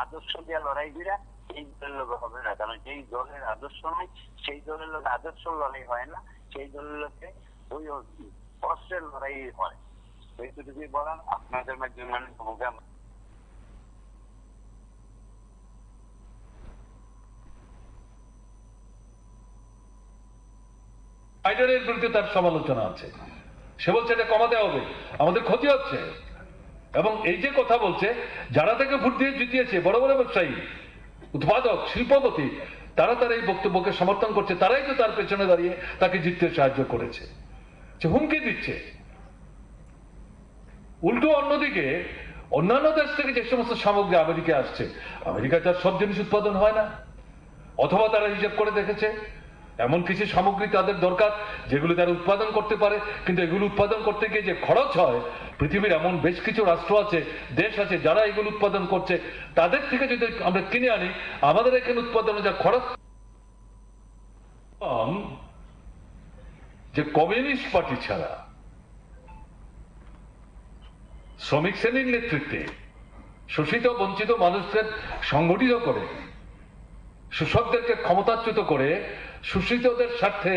Speaker 3: আদর্শ দিয়ে লড়াই করিয়া এই দলের লোক হবে না। কারণ যেই দলের আদর্শ নয় সেই দলের লোক আদর্শ লড়াই হয় না, সেই দলের লোকে ওই অস্ত্রের লড়াই হয়। এইটুকুই বলেন আপনাদের মাধ্যমে
Speaker 2: বাইডেনের বিরুদ্ধে তার সমালোচনা আছে। সে বলছে এটা কমাতে হবে, আমাদের ক্ষতি হচ্ছে। এবং এই যে কথা বলছে, যারা তাকে ভোট দিয়ে জিতিয়েছে, বড় বড় ব্যবসায়ী, উৎপাদক, শিল্পপতি, তারা তার এই বক্তব্যকে সমর্থন করছে, তারাই তো তার পেছনে দাঁড়িয়ে তাকে জিততে সাহায্য করেছে। সে হুমকি দিচ্ছে। উল্টো অন্যদিকে অন্যান্য দেশ থেকে যে সমস্ত সামগ্রী আমেরিকা আসছে, আমেরিকায় তার সব জিনিস উৎপাদন হয় না, অথবা তারা হিসাব করে দেখেছে এমন কিছু সামগ্রী তাদের দরকার যেগুলো তারা উৎপাদন করতে পারে, কিন্তু এগুলো উৎপাদন করতে গিয়ে যে খরচ হয়, পৃথিবীর এমন বেশ কিছু রাষ্ট্র আছে, দেশ আছে যারা এগুলো উৎপাদন করছে, তাদের থেকে যদি আমরা কিনে আনি, আমাদের এখানে উৎপাদনে যা খরচ। যে কমিউনিস্ট পার্টি ছাড়া শ্রমিক শ্রেণীর নেতৃত্বে শোষিত বঞ্চিত মানুষদের সংগঠিত করে, শোষকদেরকে ক্ষমতাচ্যুত করে শোষিতদের স্বার্থে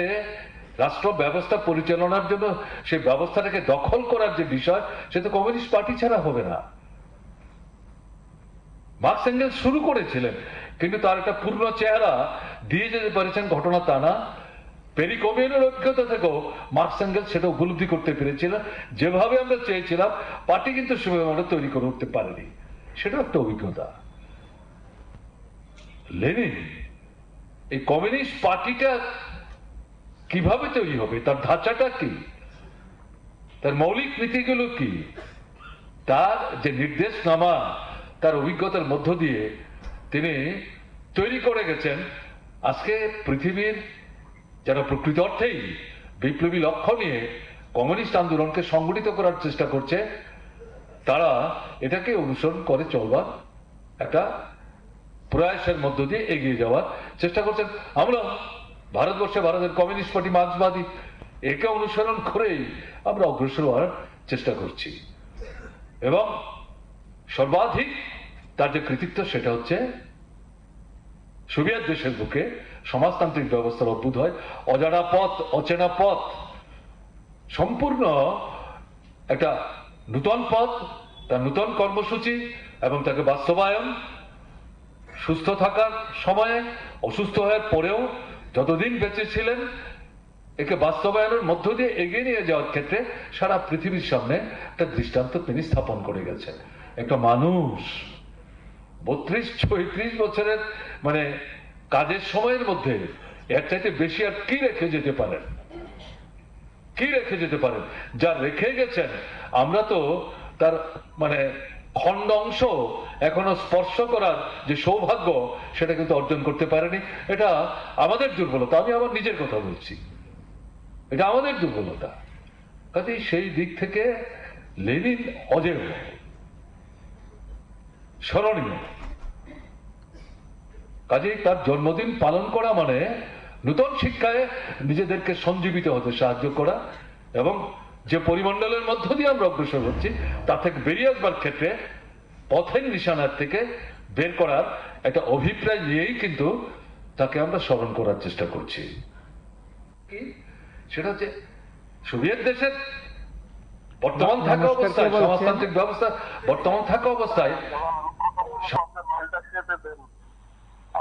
Speaker 2: রাষ্ট্র ব্যবস্থা পরিচালনার জন্য সেই ব্যবস্থাটাকে দখল করার যে বিষয়, সে তো কমিউনিস্ট পার্টি ছাড়া হবে না। মার্কস এঙ্গেলস শুরু করেছিলেন, কিন্তু তার একটা পূর্ণ চেহারা দিয়ে যেতে পেরেছেন ঘটনা তা না। পেরিকমিউনের অভিজ্ঞতা থেকেও মার্কস এঙ্গেলস সেটা উপলব্ধি করতে পেরেছিলেন, যেভাবে আমরা চেয়েছিলাম পার্টি কিন্তু সেভাবে আমরা তৈরি করে উঠতে পারিনি। সেটা একটা অভিজ্ঞতা। লেনিন এই কমিউনিস্ট পার্টিটা কিভাবে তৈরি হবে, তার ধাঁচাটা কি, তার মৌলিক নীতিগুলো কি, তার যে নির্দেশনামা, তার অভিজ্ঞতার মধ্য দিয়ে তিনি তৈরি করে গেছেন। আজকে পৃথিবীর যারা প্রকৃত অর্থেই বিপ্লবী লক্ষ্য নিয়ে কমিউনিস্ট আন্দোলনকে সংগঠিত করার চেষ্টা করছে, তারা এটাকে অনুসরণ করে চলবার একটা প্রয়াসের মধ্য দিয়ে এগিয়ে যাওয়ার চেষ্টা করছেন। আমরা ভারতবর্ষে ভারতের কমিউনিস্ট পার্টি মার্ক্সবাদী, একে অনুসরণ করেই আমরা অগ্রসর হওয়ার চেষ্টা করছি। এবং সর্বাধিক তার যে কৃতিত্ব, সেটা হচ্ছে সোভিয়েত দেশের বুকে সমাজতান্ত্রিক ব্যবস্থার অদ্ভুত হয় অজানা পথ, অচেনা পথ, সম্পূর্ণ একটা নূতন পথ, তার নূতন কর্মসূচি এবং তাকে বাস্তবায়ন, সুস্থ থাকার সময়ে, অসুস্থ হওয়ার পরেও যতদিন বেঁচে ছিলেন, একে বাস্তবায়নের মধ্য দিয়ে এগিয়ে নিয়ে যাওয়ার ক্ষেত্রে সারা পৃথিবীর সামনে একটা দৃষ্টান্ত তিনি স্থাপন করে গেছেন। একটা মানুষ 32-34 বছরের মানে কাজের সময়ের মধ্যে এর চাইতে বেশি আর কি রেখে যেতে পারেন, কি রেখে যেতে পারেন? যা রেখে গেছেন আমরা তো তার মানে খণ্ড অংশ এখনো স্পর্শ করার যে সৌভাগ্য, সেটা কিন্তু অর্জন করতে পারেনি। এটা আমাদের দুর্বলতা, আমি আমার নিজের কথা বলছি, এটা আমাদের দুর্বলতা। কাজেই সেই দিক থেকে লেনিন অজেয়, স্মরণীয়। কাজেই তার জন্মদিন পালন করা মানে নূতন শিক্ষায় নিজেদেরকে সঞ্জীবিত হতে সাহায্য করা, এবং যে পরিমণ্ডলের মধ্য দিয়ে আমরা অগ্রসর হচ্ছি তা থেকে বেরিয়ে আসবার ক্ষেত্রে পথের নিশানার থেকে বের করার একটা অভিপ্রায় নিয়েই কিন্তু তাকে আমরা স্মরণ করার চেষ্টা করছি। কি সেটা হচ্ছে সোভিয়েত দেশের বর্তমান থাকা অবস্থায়, সমাজতান্ত্রিক ব্যবস্থা বর্তমান থাকা অবস্থায়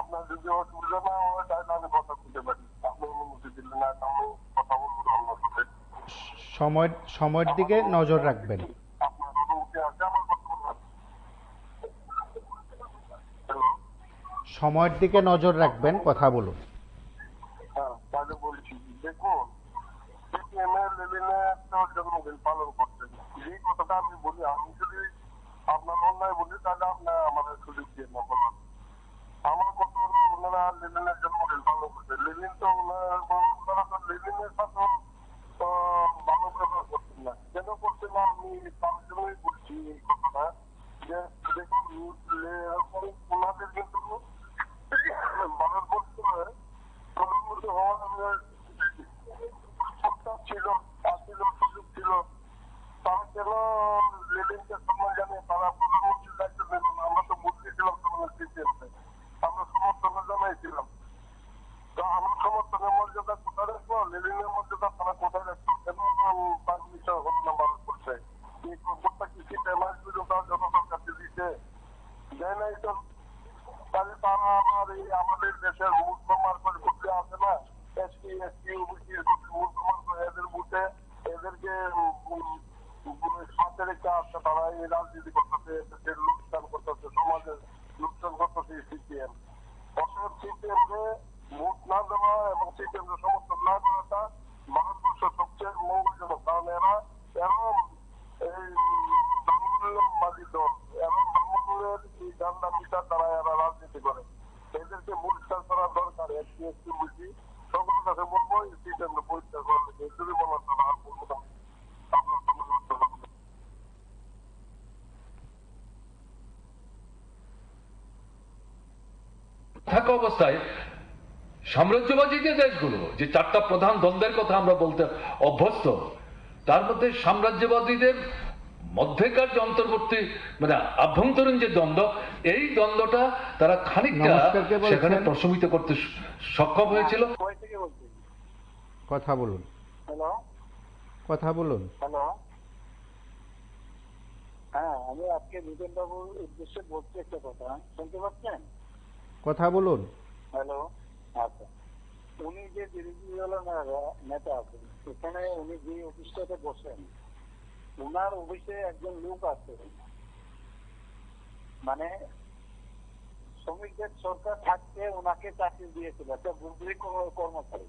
Speaker 4: আপনার যদি অসুবিধা না হয় তাহলে আমি কথা বলতে পারি। আপনি অনুমতি দিলে না, আমি কথা বলবো আপনার সাথে।
Speaker 1: সময়ের দিকে নজর রাখবেন।
Speaker 4: আপনার অনুমতি আছে আমার কথা বলবেন?
Speaker 1: সময়ের দিকে নজর রাখবেন, কথা বলুন।
Speaker 4: হ্যাঁ, তাহলে বলছি, দেখুন সিপিএমের লেভেলে একটা জন্মদিন পালন করছেন, এই কথাটা আমি বলি। আমি যদি আপনার অন্যায় বলি তাহলে আপনার আমাদের সুযোগ দিয়ে না বলার। আমার কথা হলো, ওনারা লেনিনের জন্মদিন পালন করছে। লেনিন তো ওনারা তো লেনিনের সাথে ভালো ব্যবহার করছেন না। কেন করছেন না আমি তার জন্যই বলছি এই কথাটা, যে দেখুন ওনাদের কিন্তু ভারতবর্ষে প্রধানমন্ত্রী হওয়ার সত্তা ছিল, ছিল, সুযোগ ছিল। তারা কেন লেনিনকে সম্মান জানিয়ে তারা প্রধানমন্ত্রীর দায়িত্ব নেন? আমরা তো বুঝতেছিলাম তখন সিপিএমকে, আমরা সমর্থন জানাইছিলাম। তো আমার সমর্থনের মর্যাদা কোথায় রাখবো, লেনিনের মর্যাদা তারা কোথায় রাখবো? কেন তার বিষয় হল না ভারতবর্ষে? এই খবরটা কি সিপিএম আসবে তারা জনতার কাছে দিচ্ছে? দেয় নাই তো। তাহলে তারা আমার এই আমাদের দেশের মুসলমান বুথে আছে না, এসটি এসটি ওবিসি মুসলমান, এদের বুথে এদেরকে সাথে রেখে আসছে। তারা এই রাজনীতি করতেছে, দেশের লোকসান করতেছে, সমাজের লোকসান করতেছে সিপিএম। অসৎ সিপিএমকে ভোট না দেওয়া এবং সিপিএমকে সমর্থন না করাটা ভারতবর্ষের সবচেয়ে মঙ্গলজনক। কারণ এরা এই ধর্মবাদী দল, এরা ধর্মগুলোর এই ঠান্ডা বিচার দ্বারা এরা রাজনীতি করে। এদেরকে পরিষ্কার করা দরকার। একটি একটি বুঝি সকলের কাছে বলবো এই সিপিএমকে পরিষ্কার করা লাগে। যদি বলার তারা আর বলবো না, আপনার
Speaker 2: থাকা অবস্থায় সাম্রাজ্যবাদী যে দেশগুলো, যে চারটা প্রধান দ্বন্দ্বের কথা আমরা বলতে অভ্যস্ত, তার মধ্যে সাম্রাজ্যবাদীদের মধ্যেকার যে অন্তর্বর্তী মানে আভ্যন্তরীণ যে দ্বন্দ্ব, এই দ্বন্দ্বটা তারা খানিকটা
Speaker 1: নমস্কার, কে বলছেন?
Speaker 2: সেখানে প্রশমিত করতে সক্ষম হয়েছিল।
Speaker 3: কই থেকে বলছি?
Speaker 1: কথা বলুন,
Speaker 3: হ্যালো
Speaker 1: কথা বলুন।
Speaker 3: হ্যালো, হ্যাঁ আমি আজকে বিপিন বাবুর উদ্দেশ্যে বলছি একটা কথা, শুনতে পাচ্ছেন?
Speaker 1: কথা বলুন।
Speaker 3: হ্যালো, আচ্ছা, উনি যে বিরোধী দলের নেতা আছেন, এখানে উনি যে অফিসটাতে বসেন, উনার অফিসে একজন লোক আছে, মানে শ্রমিকদের সরকার থাকতে ওনাকে চাকরি দিয়েছিল, একটা বুদ্ধিক কর্মচারী।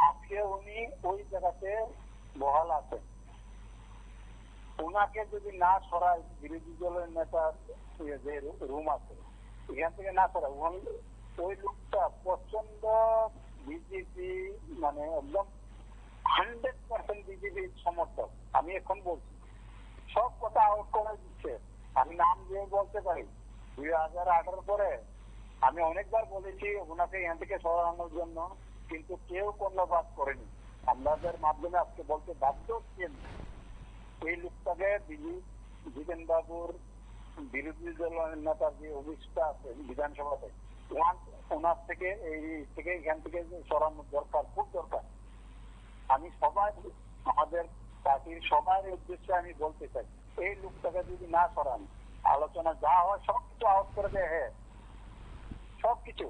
Speaker 3: আজকে উনি ওই জায়গাতে বহাল আছেন। ওনাকে যদি না সরায়, বিরোধী দলের নেতার যে রুম আছে এখান থেকে না সরায়, ওই লোকটা প্রচন্ড বিজেপি, মানে একদম 100% বিজেপির সমর্থক। আমি এখন বলছি, সব কথা আউট করে দিচ্ছে। আমি নাম দিয়ে বলতে পারি, 2018 পরে আমি অনেকবার বলেছি ওনাকে এখান থেকে সরানোর জন্য, কিন্তু কেউ কর্ণপাত করেনি। আপনাদের মাধ্যমে আজকে বলতে বাধ্য হচ্ছেন, এই লোকটাকে জিতেন বাবুর বিরোধী দলের নেতার যে অফিসটা আছে বিধানসভাতে, ওনার থেকে এখান থেকে সরানোর দরকার, খুব দরকার। আমি সবাই, আমাদের পার্টির সবার উদ্দেশ্যে আমি বলতে চাই, এই লোকটাকে যদি না সরান, আলোচনা যা হয় সবকিছু আউট করে দেয়। হ্যাঁ, সবকিছু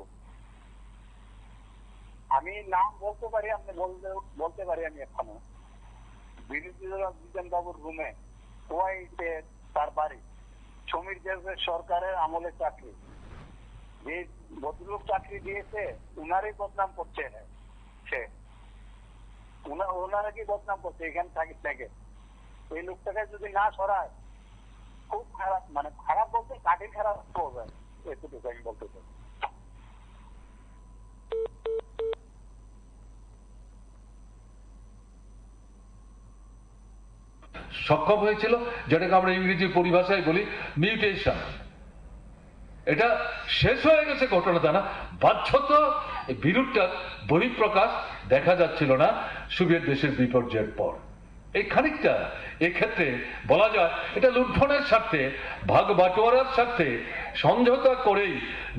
Speaker 3: আমি নাম বলতে পারি, আপনি বলতে পারি। আমি এখনো বিরোধী দল জিতেন বাবুর রুমে, ওয়াইতে তার বাড়ি, সমীর দেবের সরকারের আমলে চাকরি, যে ভদ্রলোক চাকরি দিয়েছে উনারই বদনাম করছে। সে ওনারা কি বদনাম করছে এখানে থেকে। এই লোকটাকে যদি না সরায়, খুব খারাপ, মানে খারাপ বলতে কাঠিন খারাপ হবে, এতটুকু আমি বলতে চাই।
Speaker 2: সক্ষম হয়েছিল, যেটাকে আমরা ইংরেজি পরিভাষায় বলি মিউটেশন। এটা শেষ হয়ে গেছে ঘটনাটা না, বাধ্যত বিরোধটার বহিঃপ্রকাশ দেখা যাচ্ছিল না সোভিয়েত দেশের বিপর্যয়ের পর। এই খানিকটা এক্ষেত্রে বলা যায় এটা লুণ্ঠনের স্বার্থে, ভাগ বাটোয়ারার স্বার্থে সমঝোতা করেই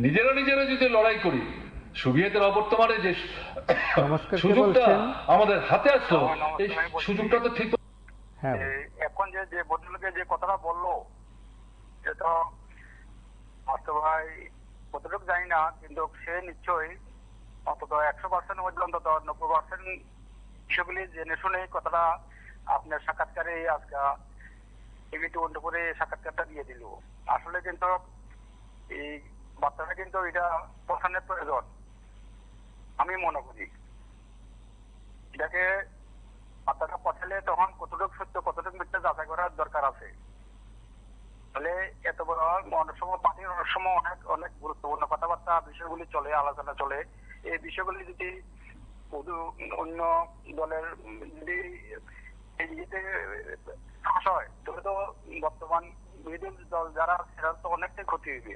Speaker 2: নিজেরা যদি লড়াই করি, সোভিয়েতের অবর্তমানে যে
Speaker 1: নমস্কার, কে
Speaker 2: সুযোগটা
Speaker 1: বলছেন?
Speaker 2: আমাদের হাতে আসলো, এই সুযোগটা তো ঠিক।
Speaker 1: হ্যাঁ,
Speaker 3: এখন যে ভদ্রলোকে যে কথাটা বললো, সেটা ভাই কতটুকু জানি না, কিন্তু সে নিশ্চয়ই অন্তত 100% মধ্যে অন্তত 90% সেগুলি জেনে শুনে কথাটা আপনার সাক্ষাৎকারে আজকে টিভি করে সাক্ষাৎকারটা দিয়ে দিল। আসলে কিন্তু এই বার্তাটা কিন্তু এটা পৌঁছানোর প্রয়োজন আমি মনে করি। এটাকে বার্তাটা পৌঁছালে তখন কতটুকু সত্য কতটুকু মিথ্যা যাচাই করার দরকার আছে। তাহলে এত বড় অনেক সময় পার্টির অনেক সময় অনেক গুরুত্বপূর্ণ কথাবার্তা বিষয়গুলি চলে, আলোচনা চলে। এই বিষয়গুলি যদি অন্য দলের যদি ইয়েতে ফাঁস হয়, তবে তো বর্তমান বিরোধী দল যারা, সেটা তো অনেকটাই ক্ষতি হইবে।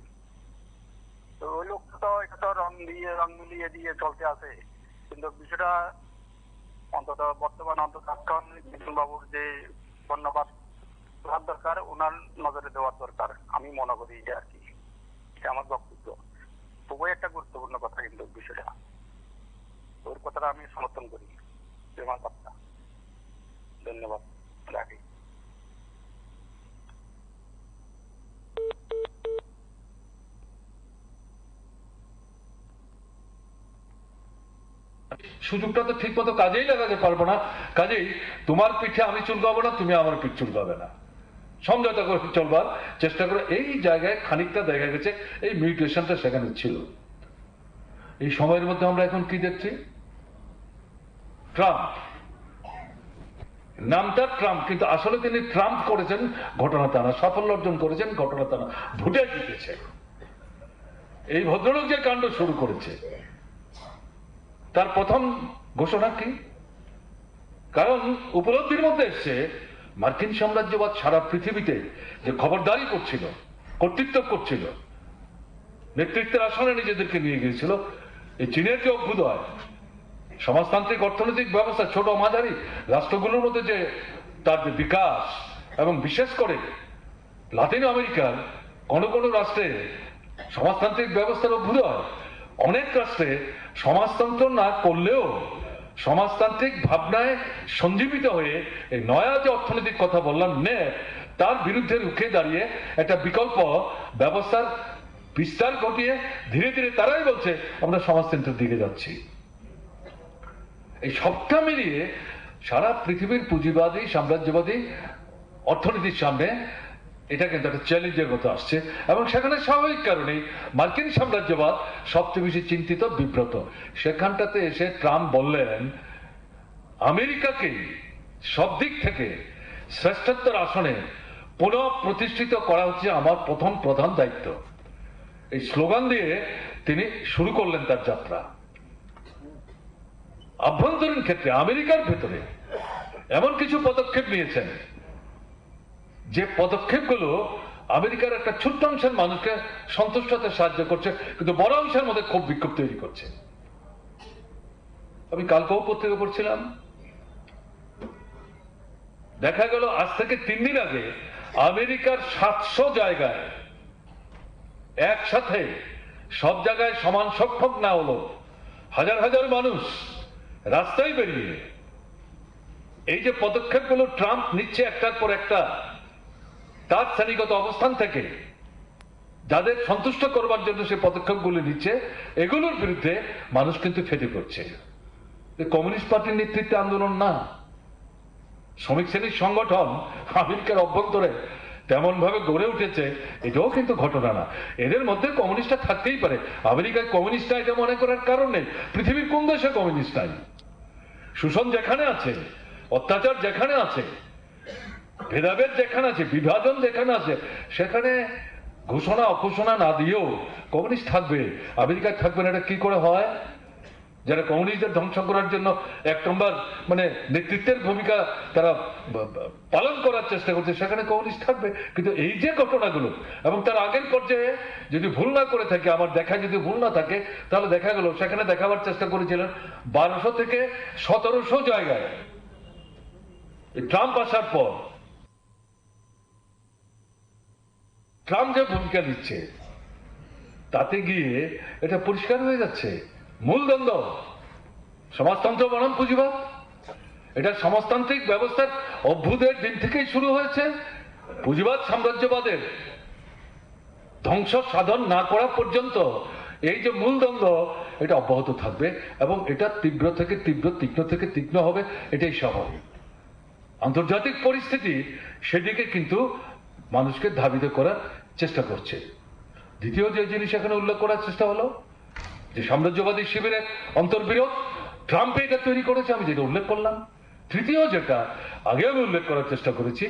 Speaker 3: তো ওই লোকটা তো এটা তো রং মিলিয়ে দিয়ে চলতে আছে, কিন্তু বিষয়টা অন্তত বর্তমান বিপিন বাবুর যে ধন্যবাদ দেওয়ার দরকার, ওনার নজরে দেওয়ার দরকার আমি মনে করি। যে আর কি, এটা আমার বক্তব্য। খুবই একটা গুরুত্বপূর্ণ কথা কিন্তু বিষয়টা, ওর কথাটা আমি সমর্থন করি। আমার কথা, ধন্যবাদ, রাখি।
Speaker 2: সুযোগটা তো ঠিক মতো কাজেই লাগাতে পারবো না, কাজেই তোমার পিঠে আমি চুলকাবো না, তুমি আমার পিঠ চুলকাবে না, সমঝোতা করে চলবার চেষ্টা করে। এই জায়গায় খানিকটা দেখা গেছে এই মিউটেশনটা সেখানে ছিল। এই সময়ের মধ্যে আমরা এখন কি দেখছি, ট্রাম্প, নামটা ট্রাম্প, কিন্তু আসলে তিনি ট্রাম্প করেছেন ঘটনা তা না, সাফল্য অর্জন করেছেন ঘটনা তা না, ভোটে জিতেছে। এই ভদ্রলোক যে কাণ্ড শুরু করেছে, তার প্রথম ঘোষণা কি? কারণ উপলব্ধির মধ্যে এসছে মার্কিন সাম্রাজ্যবাদ সারা পৃথিবীতে যে খবরদারি করছিল, কর্তৃত্ব করছিল, নেতৃত্বের আসনে নিজেদেরকে নিয়ে গিয়েছিল, এই চীনের যে অভ্যুদয়, সমাজতান্ত্রিক অর্থনৈতিক ব্যবস্থা, ছোট মাঝারি রাষ্ট্রগুলোর মধ্যে যে তার যে বিকাশ, এবং বিশেষ করে লাতিন আমেরিকার কোন কোন রাষ্ট্রে সমাজতান্ত্রিক ব্যবস্থার অভ্যুদয়, অনেক রাষ্ট্রে সমাজতন্ত্র না করলেও সমাজতান্ত্রিক ভাবনায় সঞ্জীবিত হয়ে এই নয়া যে অর্থনৈতিক কথা বললাম তার বিরুদ্ধে রুখে দাঁড়িয়ে একটা বিকল্প ব্যবস্থার বিস্তার ঘটিয়ে ধীরে ধীরে তারাই বলছে আমরা সমাজতন্ত্রের দিকে যাচ্ছি। এই সবটা মিলিয়ে সারা পৃথিবীর পুঁজিবাদী সাম্রাজ্যবাদী অর্থনীতির সামনে এটা কিন্তু একটা চ্যালেঞ্জের মতো আসছে এবং সেখানে স্বাভাবিক কারণেই মার্কিন সাম্রাজ্যবাদ সবচেয়ে বেশি চিন্তিত, বিব্রত। সেখানটাতে এসে ট্রাম্প বললেন আমেরিকাকে সব দিক থেকে শ্রেষ্ঠত্বের আসনে পুনঃ প্রতিষ্ঠিত করা হচ্ছে আমার প্রথম প্রধান দায়িত্ব। এই স্লোগান দিয়ে তিনি শুরু করলেন তার যাত্রা। আভ্যন্তরীণ ক্ষেত্রে আমেরিকার ভেতরে এমন কিছু পদক্ষেপ নিয়েছেন যে পদক্ষেপগুলো আমেরিকার একটা ছোট্ট অংশের মানুষকে সন্তুষ্ট হতে সাহায্য করছে, কিন্তু বড় অংশের মধ্যে খুব বিক্ষোভ তৈরি করছে। আমি কালকেও পত্রিকা পড়ছিলাম, দেখা গেল আজ থেকে 3 দিন আগে আমেরিকার 700 জায়গায় একসাথে সব জায়গায় সমান সংখ্যক না হলো হাজার হাজার মানুষ রাস্তায় বেরিয়ে এই যে পদক্ষেপগুলো ট্রাম্প নিচ্ছে একটার পর একটা, তার শ্রেণীগত অবস্থান থেকে যাদের সন্তুষ্ট করবার জন্য সে পদক্ষেপগুলো নিচ্ছে, এগুলোর বিরুদ্ধে মানুষ কিন্তু ফেটে পড়ছে। কমিউনিস্ট পার্টির নেতৃত্বে আন্দোলন না, শ্রমিক শ্রেণীর সংগঠন আমেরিকার অভ্যন্তরে তেমন ভাবে গড়ে উঠেছে, এটাও কিন্তু ঘটনা না। এদের মধ্যে কমিউনিস্টরা থাকতেই পারে, আমেরিকায় কমিউনিস্টরা এটা মনে করার কারণ নেই। পৃথিবীর কোন দেশে কমিউনিস্ট নাই? শোষণ যেখানে আছে, অত্যাচার যেখানে আছে, ভেদাভেদ যেখানে আছে, বিভাজন যেখানে আছে, সেখানে ঘোষণা অঘোষণা না দিয়েও কমিউনিস্ট থাকবে। আমেরিকায় থাকবে না, এটা কি করে হয়? যারা কমিউনিস্টদের ধ্বংস করার জন্য এক নম্বর মানে নেতৃত্বের ভূমিকা তারা পালন করার চেষ্টা করছে, সেখানে কমিউনিস্ট থাকবে। কিন্তু এই যে ঘটনাগুলো এবং তার আগের পর্যায়ে যদি ভুল না করে থাকে, আমার দেখা যদি ভুল না থাকে, তাহলে দেখা গেল সেখানে দেখাবার চেষ্টা করেছিলেন 1200 থেকে 1700 জায়গায় ট্রাম্প আসার পর ট্রাম্প যে ভূমিকা নিচ্ছে তাতে গিয়ে এটা পরিষ্কার হয়ে যাচ্ছে। মূল দ্বন্দ্ব সমাজতন্ত্র বনাম পুঁজিবাদ, এটা সমাজতান্ত্রিক ব্যবস্থার অভ্যুদয়ের দিন থেকেই শুরু হয়েছে। পুঁজিবাদ সাম্রাজ্যবাদের ধ্বংস সাধন না করা পর্যন্ত এই যে মূল দ্বন্দ্ব, এটা অব্যাহত থাকবে এবং এটা তীব্র থেকে তীব্র, তীক্ষ্ণ থেকে তীক্ষ্ণ হবে, এটাই স্বাভাবিক। আন্তর্জাতিক পরিস্থিতি সেদিকে কিন্তু মানুষকে ধাবিত করার চেষ্টা করছে। দ্বিতীয় যে জিনিস এখানে উল্লেখ করার চেষ্টা হলো যে সাম্রাজ্যবাদী শিবিরের অন্তর্বিরোধ, ট্রাম্প এটা তৈরি করেছে, আমি যেটা উল্লেখ করলাম। তৃতীয় যেটা আগে আমি উল্লেখ করার চেষ্টা করেছি,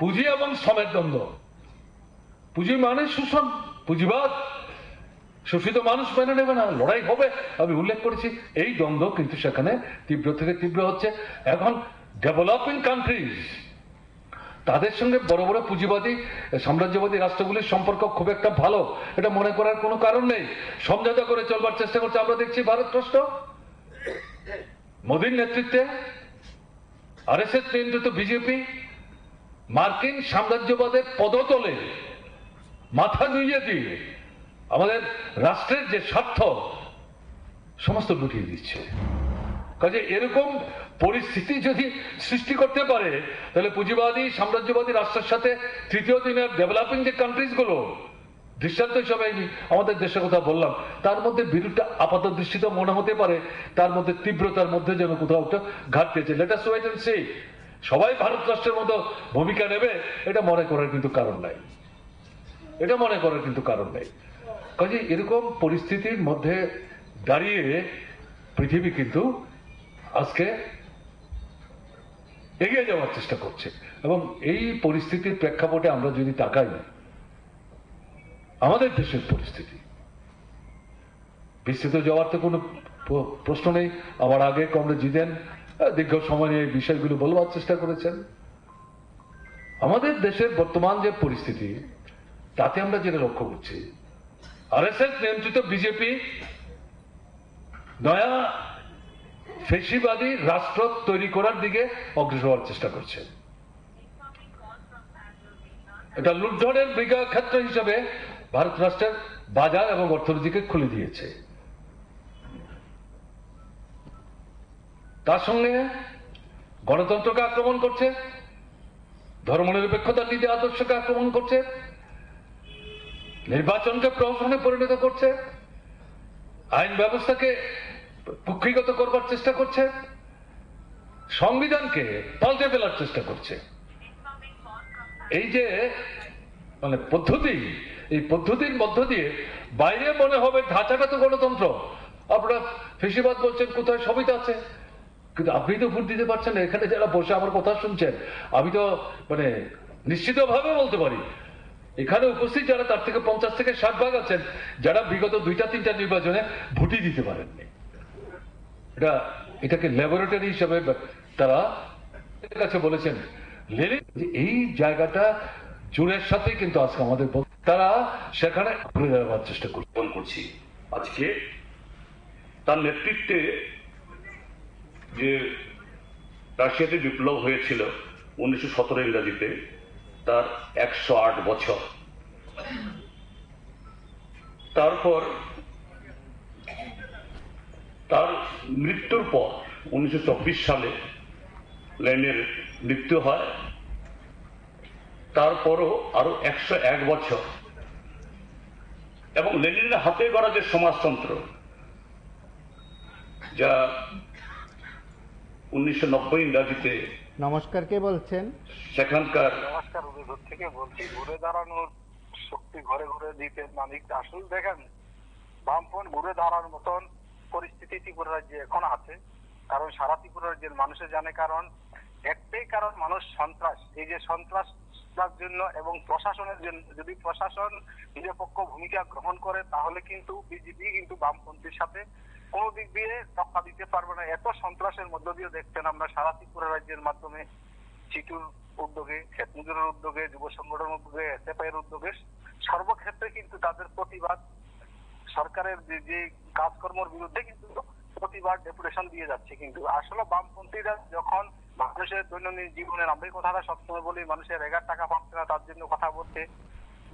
Speaker 2: পুঁজি এবং শ্রমের দ্বন্দ্ব। পুঁজি মানে শোষণ, পুঁজিবাদ, শোষিত মানুষ মেনে নেবে না, লড়াই হবে, আমি উল্লেখ করেছি। এই দ্বন্দ্ব কিন্তু সেখানে তীব্র থেকে তীব্র হচ্ছে। এখন ডেভেলপিং কান্ট্রিজ, তাদের সঙ্গে বড় বড় পুঁজিবাদী সাম্রাজ্যবাদী রাষ্ট্রগুলির সম্পর্ক খুব একটা ভালো, এটা মনে করার কোনো কারণ নেই। সমঝোতা করে চলবার চেষ্টা করছে। আমরা দেখছি ভারত রাষ্ট্র মোদীর নেতৃত্বে, আরএসএস নিয়ন্ত্রিত বিজেপি মার্কিন সাম্রাজ্যবাদের পদতলে মাথা নুইয়ে দিয়ে আমাদের রাষ্ট্রের যে স্বার্থ সমস্ত লুটিয়ে দিচ্ছে। কাজে এরকম পরিস্থিতি যদি সৃষ্টি করতে পারে, তাহলে পুঁজিবাদী সাম্রাজ্যবাদী রাষ্ট্রের সাথে তৃতীয় দিনের ডেভেলপিং যে কান্ট্রিজ গুলো, দৃষ্টান্ত হিসাবে আমাদের দেশের কথা বললাম, তার মধ্যে বিরোধটা আপাত দৃষ্টিতে মনে হতে পারে, তার মধ্যে তীব্রতার মধ্যে যেন কোথাও একটা ঘাটতি আছে। Let us wait and see. সবাই ভারত রাষ্ট্রের মতো ভূমিকা নেবে এটা মনে করার কিন্তু কারণ নাই, এটা মনে করার কিন্তু কারণ নেই। কাজে এরকম পরিস্থিতির মধ্যে দাঁড়িয়ে পৃথিবী কিন্তু আজকে এগিয়ে যাওয়ার চেষ্টা করছে। এবং এই পরিস্থিতির প্রেক্ষাপটে আমরা যদি তাকাই, আমাদের দেশের পরিস্থিতি বিস্তৃত যাওয়ার তো কোনো প্রশ্ন নেই। আমার আগে কমরেড জিতেন দীর্ঘ সময় এই বিষয়গুলো বলবার চেষ্টা করেছেন। আমাদের দেশের বর্তমান যে পরিস্থিতি, তাতে আমরা যেটা লক্ষ্য করছি, আরএসএস নিয়ন্ত্রিত বিজেপি নয়া ফেসিবাদী রাষ্ট্র তৈরি করার দিকে অগ্রসর হওয়ার চেষ্টা করছে। এটা লুণ্ঠনের বিজয় ক্ষেত্র হিসেবে ভারত রাষ্ট্রের বাজার এবং অর্থনীতিকে খুলে দিয়েছে। তার সঙ্গে গণতন্ত্রকে আক্রমণ করছে, ধর্মনিরপেক্ষতার নীতি আদর্শকে আক্রমণ করছে, নির্বাচনকে প্রহসনে পরিণত করছে, আইন ব্যবস্থাকে কুক্ষিগত করবার চেষ্টা করছে, সংবিধানকে পাল্টে ফেলার চেষ্টা করছে। এই যে মানে পদ্ধতি, এই পদ্ধতির মধ্য দিয়ে বাইরে মনে হবে ঢাঁচাটা তো গণতন্ত্র, আপনারা ফেসিবাদ বলছেন, কোথায় সবই তো আছে, কিন্তু আপনি তো ভোট দিতে পারছেন না। এখানে যারা বসে আমার কথা শুনছেন, আমি তো মানে নিশ্চিতভাবে বলতে পারি এখানে উপস্থিত যারা তার থেকে 50 থেকে 60 ভাগ আছেন যারা বিগত 2-3টা নির্বাচনে ভোটই দিতে পারেননি। এটাকে ল্যাবরেটরি হিসেবে তারা কাছে বলেছেন। লেনিন এই জায়গাটা জোরের সাথে কিন্তু আজকে আমাদের তারা সেখানে ঘুরে যাওয়ার চেষ্টা
Speaker 5: করছি। আজকে তার নেতৃত্বে যে রাশিয়াতে বিপ্লব হয়েছিল 1917 ইংরাজিতে, তার 108 বছর। তারপর তার মৃত্যুর পর 1924 সালে লেনিনের মৃত্যু হয়। তারপরও আরো 101 বছর, এবং লেনিনের হাতে গড়া যে সমাজতন্ত্র, যা 1990 ইংরাজিতে।
Speaker 1: নমস্কার, কে বলছেন?
Speaker 5: সেখানকার
Speaker 4: নমস্কার, উদয়পুর থেকে বলছি। ঘুরে দাঁড়ানোর শক্তি ঘরে ঘরে দিতে মালিক। আসলে দেখেন, বামপন ঘুরে দাঁড়ানোর মতন পরিস্থিতি ত্রিপুরা রাজ্যে এখন আছে। কারণ সারা ত্রিপুরা রাজ্যের মানুষে জানে, কারণ একটাই কারণ, মানুষ সন্ত্রাস। এই যে সন্ত্রাসের জন্য এবং প্রশাসনের জন্য, যদি প্রশাসন নিরপেক্ষ ভূমিকা গ্রহণ করে তাহলে কিন্তু বিজেপি কিন্তু বামপন্থীর সাথে কোন দিক দিয়ে টক্কা দিতে পারবে না। এত সন্ত্রাসের মধ্য দিয়ে দেখতেন আমরা সারা ত্রিপুরা রাজ্যের মাধ্যমে, চিটুর উদ্যোগে, খেতমজুরের উদ্যোগে, যুব সংগঠনের উদ্যোগে, এসএফআই এর উদ্যোগে, সর্বক্ষেত্রে কিন্তু তাদের প্রতিবাদ, সরকারের যে কাজকর্মের বিরুদ্ধে কিন্তু প্রতিবাদ ডেপুটেশন দিয়ে যাচ্ছে। কিন্তু আসলে বামপন্থীরা যখন মানুষের দৈনন্দিন জীবনের, আমরা এই কথাটা সবসময় বলি, মানুষের 11 টাকা পাচ্ছে না তার জন্য কথা বলছে,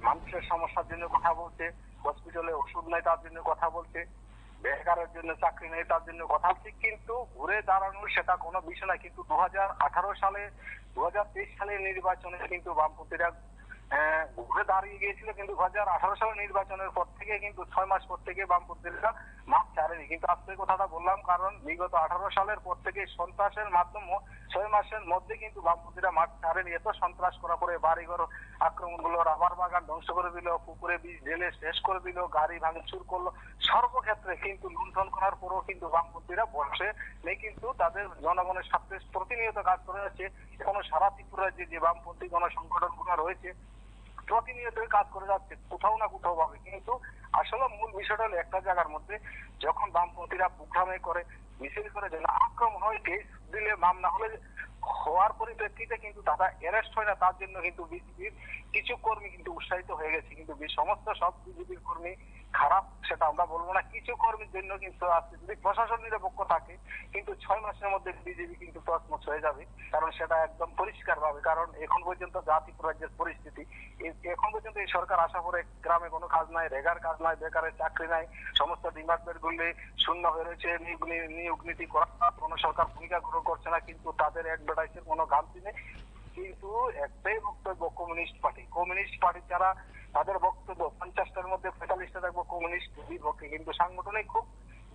Speaker 4: মানুষের সমস্যার জন্য কথা বলছে, হসপিটালে ওষুধ নাই তার জন্য কথা বলছে, বেকারের জন্য চাকরি নেই তার জন্য কথা বলছে। কিন্তু ঘুরে দাঁড়ানোর সেটা কোনো বিষয় না। কিন্তু 2018 সালে, 2023 সালের নির্বাচনে কিন্তু বামপন্থীরা ঘুরে দাঁড়িয়ে গিয়েছিল। কিন্তু 2018 সালের নির্বাচনের পর থেকে কিন্তু 6 মাস পর থেকে বামপন্থীরা মাঠ ছাড়েনি। কিন্তু আজকে কথাটা বললাম কারণ বিগত 18 সালের পর থেকে সন্ত্রাসের মাধ্যমে 6 মাসের মধ্যে কিন্তু বামপন্থীরা মাঠ ছাড়েনি। এত সন্ত্রাস করা পরে বাড়িঘর আক্রমণ করলো, রাবার বাগান ধ্বংস করে দিল, পুকুরে বীজ ঢেলে শেষ করে দিল, গাড়ি ভাঙচুর করলো, সর্বক্ষেত্রে কিন্তু লুণ্ঠন করার পরেও কিন্তু বামপন্থীরা বসে নেই। কিন্তু তাদের জনগণের স্বার্থে প্রতিনিয়ত কাজ করে যাচ্ছে। এখনো সারা ত্রিপুরা রাজ্যে যে বামপন্থী গণসংগঠনগুলো রয়েছে প্রতিনিয়ত কাজ করে যাচ্ছে কোথাও না কোথাও ভাবে। কিন্তু আসলে মূল বিষয়টা হলো একটা জায়গার মধ্যে, যখন বামপন্থীরা প্রোগ্রামে করে, মিছিল করে, যেন আক্রমণ হয়, কেস দিলে মামলা হলে হওয়ার পরিপ্রেক্ষিতে কিন্তু তারা অ্যারেস্ট হয় না। তার জন্য কিন্তু বিজেপির কিছু কর্মী কিন্তু উৎসাহিত হয়ে গেছে। কিন্তু সমস্ত সব বিজেপির কর্মী খারাপ সেটা আমরা বলবো না। কিছু কর্মীর জন্য কিন্তু আজকে যদি প্রশাসন নিরপেক্ষ থাকে কিন্তু 6 মাসের মধ্যে বিজেপি কিন্তু তছনছ হয়ে যাবে। কারণ সেটা একদম পরিষ্কার ভাবে। কারণ এখন পর্যন্ত জাতীয় রাজ্যের পরিস্থিতি, এখন পর্যন্ত এই সরকার আসা পরে গ্রামে কোনো কাজ নাই, রেগার কাজ নাই, বেকারের চাকরি নাই, সমস্ত ডিপার্টমেন্ট গুলি শূন্য হয়ে রয়েছে, নিয়োগ নীতি করার কোনো সরকার ভূমিকা গ্রহণ করছে না। কিন্তু তাদের অ্যাডভার্টাইজের কোনো গামতি নেই। কিন্তু একটাই বক্তব্য, কমিউনিস্ট পার্টি যারা, তাদের বক্তব্য 50টার মধ্যে 45টা থাকবো কমিউনিস্ট বিপক্ষে। কিন্তু সাংগঠনিক হোক,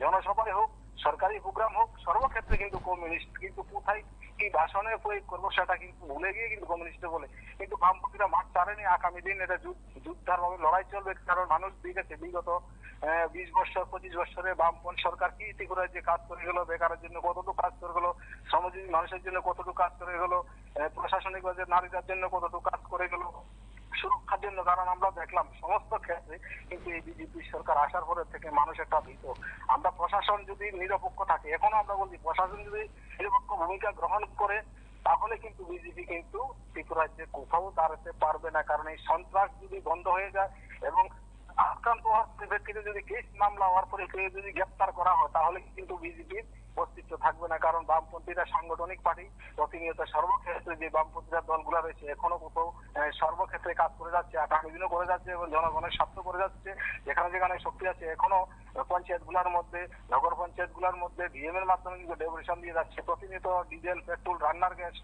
Speaker 4: জনসভায় হোক, সরকারি প্রোগ্রাম হোক, সর্বক্ষেত্রে কিন্তু কমিউনিস্ট। কিন্তু কোথায় কি ভাষণে প্রয়োগ করবো সেটা কিন্তু ভুলে গিয়ে কিন্তু কমিউনিস্ট বলে। কিন্তু বামপন্থীরা মাঠ ছাড়েনি। আগামী দিন এটা যুদ্ধার ভাবে লড়াই চলবে। কারণ মানুষ দেখেছে বিগত 20 বছর 25 বছরে বামপন্থী সরকার কি ত্রিপুরায় যে কাজ করে গেল, বেকারের জন্য কতটুকু কাজ করে গেল, শ্রমজীবী মানুষের জন্য কতটুকু কাজ করে গেল, প্রশাসনিক নারীদের জন্য কতটুকু কাজ করে গেল, সুরক্ষার জন্য। কারণ আমরা দেখলাম সমস্ত ক্ষেত্রে কিন্তু এই বিজেপি সরকার আসার পরে থেকে মানুষ একটা ভীত। আমরা প্রশাসন যদি নিরপেক্ষ থাকে, এখনো আমরা বলছি প্রশাসন যদি নিরপেক্ষ ভূমিকা গ্রহণ করে তাহলে কিন্তু বিজেপি কিন্তু ত্রিপুরা রাজ্যে কোথাও দাঁড়াতে পারবে না। কারণ এই সন্ত্রাস যদি বন্ধ হয়ে যায় এবং আক্রান্ত হওয়ার পরিপ্রেক্ষিতে যদি কেস মামলা হওয়ার পরে কেউ যদি গ্রেপ্তার করা হয় তাহলে কিন্তু বিজেপির অস্তিত্ব থাকবে না।
Speaker 3: কারণ বামপন্থীরা সাংগঠনিক পার্টি, প্রতিনিয়ত সর্বক্ষেত্রে যে বামপন্থীরা দলগুলো রয়েছে এখনো কোথাও সর্বক্ষেত্রে কাজ করে যাচ্ছে, আগামী দিনও করে যাচ্ছে এবং জনগণের স্বার্থ করে যাচ্ছে। যেখানে যেখানে শক্তি আছে এখনো পঞ্চায়েত গুলার মধ্যে, নগর পঞ্চায়েত গুলার মধ্যে ডিএম এর মাধ্যমে কিন্তু ডেপুটেশন দিয়ে যাচ্ছে। প্রতিনিয়ত ডিজেল, পেট্রোল, রান্নার গ্যাস,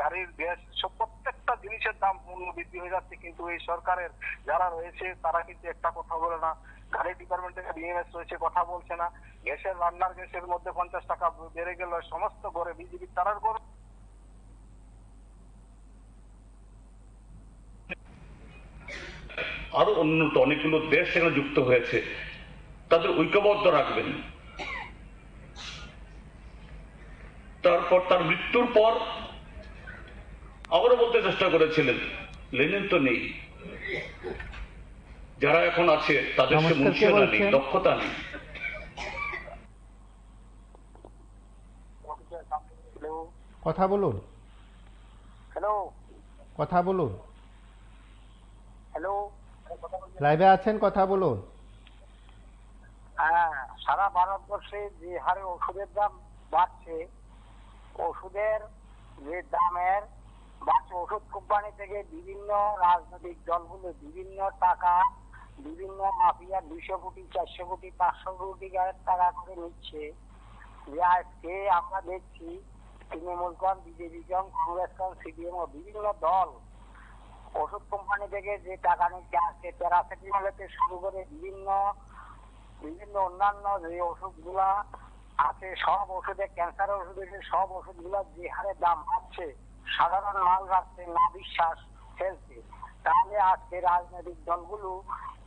Speaker 3: গাড়ির গ্যাস, সব প্রত্যেকটা জিনিসের দাম মূল্য বৃদ্ধি হয়ে যাচ্ছে, কিন্তু এই সরকারের যারা রয়েছে তারা কিন্তু একটা কথা বলে না। গাড়ি ডিপার্টমেন্ট থেকে বিএমএস রয়েছে, কথা বলছে না। গ্যাসের, রান্নার গ্যাসের মধ্যে 50 টাকা বেড়ে গেল, সমস্ত ঘরে বিজেপি তারার ঘর
Speaker 5: আরো উন্নত অনেকগুলো দেশ সেখানে যুক্ত হয়েছে, তাদের ঐক্যবদ্ধ রাখবেন। তারপর তার মৃত্যুর পর আবারও বলতে চেষ্টা করেছিলেন লেনিন তো নেই, যারা এখন আছে তাদের সে মুন্সিয়ানা নেই, দক্ষতা নেই।
Speaker 1: কথা বলুন,
Speaker 3: হ্যালো
Speaker 1: কথা বলুন,
Speaker 3: হ্যালো
Speaker 1: লাইভে আছেন, কথা বলুন।
Speaker 3: হ্যাঁ, সারা ভারতবর্ষে যে হারে ওষুধের দাম বাড়ছে, ওষুধের যে দামের বাড়ছে, ওষুধ কোম্পানি থেকে বিভিন্ন রাজনৈতিক দলগুলো বিভিন্ন টাকা, বিভিন্ন মাফিয়া 200 কোটি, 400 কোটি, 500 কোটি টাকা করে নিচ্ছে। যে আজকে আমরা দেখছি তৃণমূল কন, বিজেপি কন, কংগ্রেস কন, সিপিএম ও বিভিন্ন দল ওষুধ কোম্পানি থেকে যে টাকা নিচ্ছে, আজকে প্যারাসিটামল থেকে শুরু করে বিভিন্ন অন্যান্য যে ওষুধগুলা আছে, সব ওষুধে, ক্যান্সারের ওষুধে, সব ওষুধগুলা যে হারে দাম বাড়ছে, সাধারণ মানুষ আসছে না বিশ্বাস ফেলছে। তাহলে আজকে রাজনৈতিক দলগুলো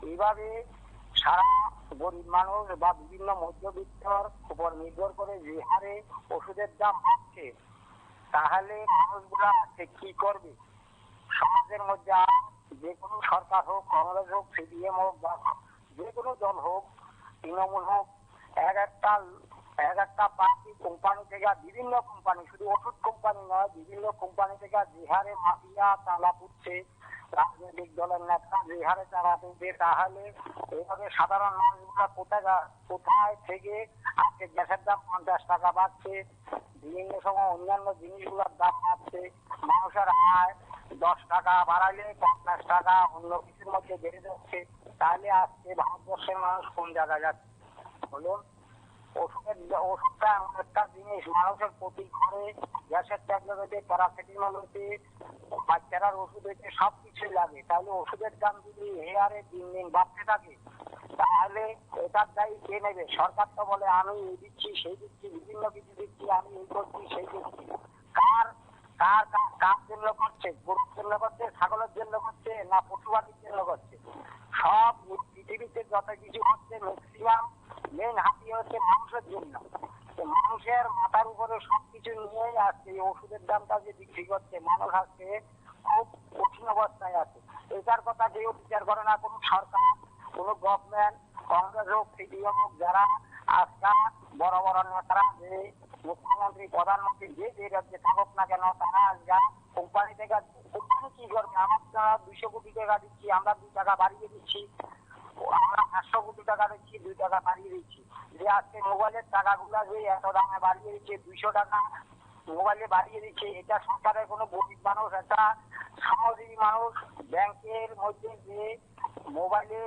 Speaker 3: এইভাবে সারা গরিব মানুষ বা বিভিন্ন মধ্যবিত্তর উপর নির্ভর করে যে হারে ওষুধের দাম বাড়ছে, তাহলে মানুষগুলা আজকে কি করবে? সমাজের মধ্যে যে কোনো সরকার হোক, কংগ্রেস হোক, সিপিএম হোক বা যে কোনো দল হোক, তৃণমূল হোক, এক একটা পার্টি কোম্পানি থেকে, বিভিন্ন কোম্পানি, শুধু ওষুধ কোম্পানি নয়, বিভিন্ন কোম্পানি থেকে যে হারে মাফিয়া চাঁদা পুচ্ছে, রাজনৈতিক দলের নেতা যে হারে চাঁদা তুলছে, তাহলে এইভাবে সাধারণ মানুষগুলা কোথায় থেকে আজকে গ্যাসের দাম 50 টাকা বাড়ছে, বিভিন্ন সময় অন্যান্য জিনিসগুলোর দাম বাড়ছে, মানুষের আয় 10 টাকা বাড়ালে 50 টাকা অন্য কিছুর মধ্যে বেড়ে যাচ্ছে, তাহলে আজকে ভারতবর্ষের মানুষ কোন জায়গায় যাচ্ছে বলুন? ওষুধটা এমন একটা জিনিস, মানুষের প্রতি ঘরে গ্যাসের ট্যাবলেট হইতে, প্যারাসিটামল হইতে, বাচ্চারার ওষুধ হইতে সবকিছুই লাগে। তাহলে ওষুধের দাম যদি এই হারে দিন দিন বাড়তে থাকে, তাহলে এটার দায়ী কে নেবে? সরকার তো বলে আমি এই দিচ্ছি, সেই দিচ্ছি, বিভিন্ন কিছু দিচ্ছি, আমি এই করছি, সেই দিচ্ছি। কার কার কার জন্য করছে? গরুর জন্য করছে, ছাগলের জন্য করছে, না পশুপাখির জন্য করছে? সব পৃথিবীতে যত কিছু হচ্ছে ম্যাক্সিমাম মেন হাতি হচ্ছে মানুষের জন্য। মানুষের মাথার উপরে সবকিছু নিয়ে আজকে ওষুধের দামটা যে বিক্রি করছে, মানুষ আজকে খুব কঠিন অবস্থায় আছে। এটার কথা কেউ বিচার করে না, কোনো সরকার, কোনো গভর্নমেন্ট, কংগ্রেস হোক, সিপিএম হোক, যারা আজকাল বড় বড় নেতারা, যে মুখ্যমন্ত্রী, প্রধানমন্ত্রী যে রাজ্যে থাকুক না কেন, তারা আজকাল কোম্পানি থেকে, কোম্পানি কি করবে? আমরা 200 কোটি টাকা দিচ্ছি, আমরা 2 টাকা বাড়িয়ে দিচ্ছি, আমরা 500 কোটি টাকা দিচ্ছি, 2 টাকা বাড়িয়ে দিচ্ছি। যে আজকে মোবাইলের টাকাগুলা যে এত দামে বাড়িয়ে দিচ্ছে, 200 টাকা মোবাইলে বাড়িয়ে দিচ্ছে, এটা সরকারের কোনো গরিব মানুষ, একটা শ্রমজীবী মানুষ ব্যাংকের মধ্যে যে মোবাইলে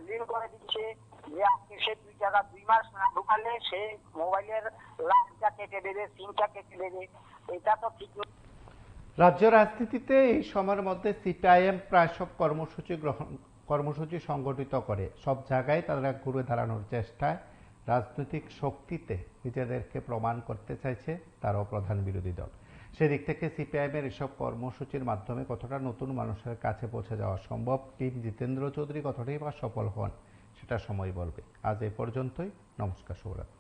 Speaker 3: লিঙ্ক করে দিচ্ছে, যে আজকে সে 2 টাকা 2 মাস না ঢুকালে সে মোবাইলের লাইনটা কেটে দেবে, সিমটা কেটে দেবে, এটা তো ঠিক নয়।
Speaker 1: রাজ্য রাজনীতিতে এই সময়ের মধ্যে সিপিআইএম প্রায় সব কর্মসূচি সংগঠিত করে, সব জায়গায় তারা ঘুরে দাঁড়ানোর চেষ্টায় রাজনৈতিক শক্তিতে নিজেদেরকে প্রমাণ করতে চাইছে তারাও প্রধান বিরোধী দল। সেদিক থেকে সিপিআইএমের এসব কর্মসূচির মাধ্যমে কতটা নতুন মানুষের কাছে পৌঁছে যাওয়া সম্ভব, টিম জিতেন্দ্র চৌধুরী কতটাই বা সফল হন, সেটা সময় বলবে। আজ এ পর্যন্তই। নমস্কার, শুভরাত্রি।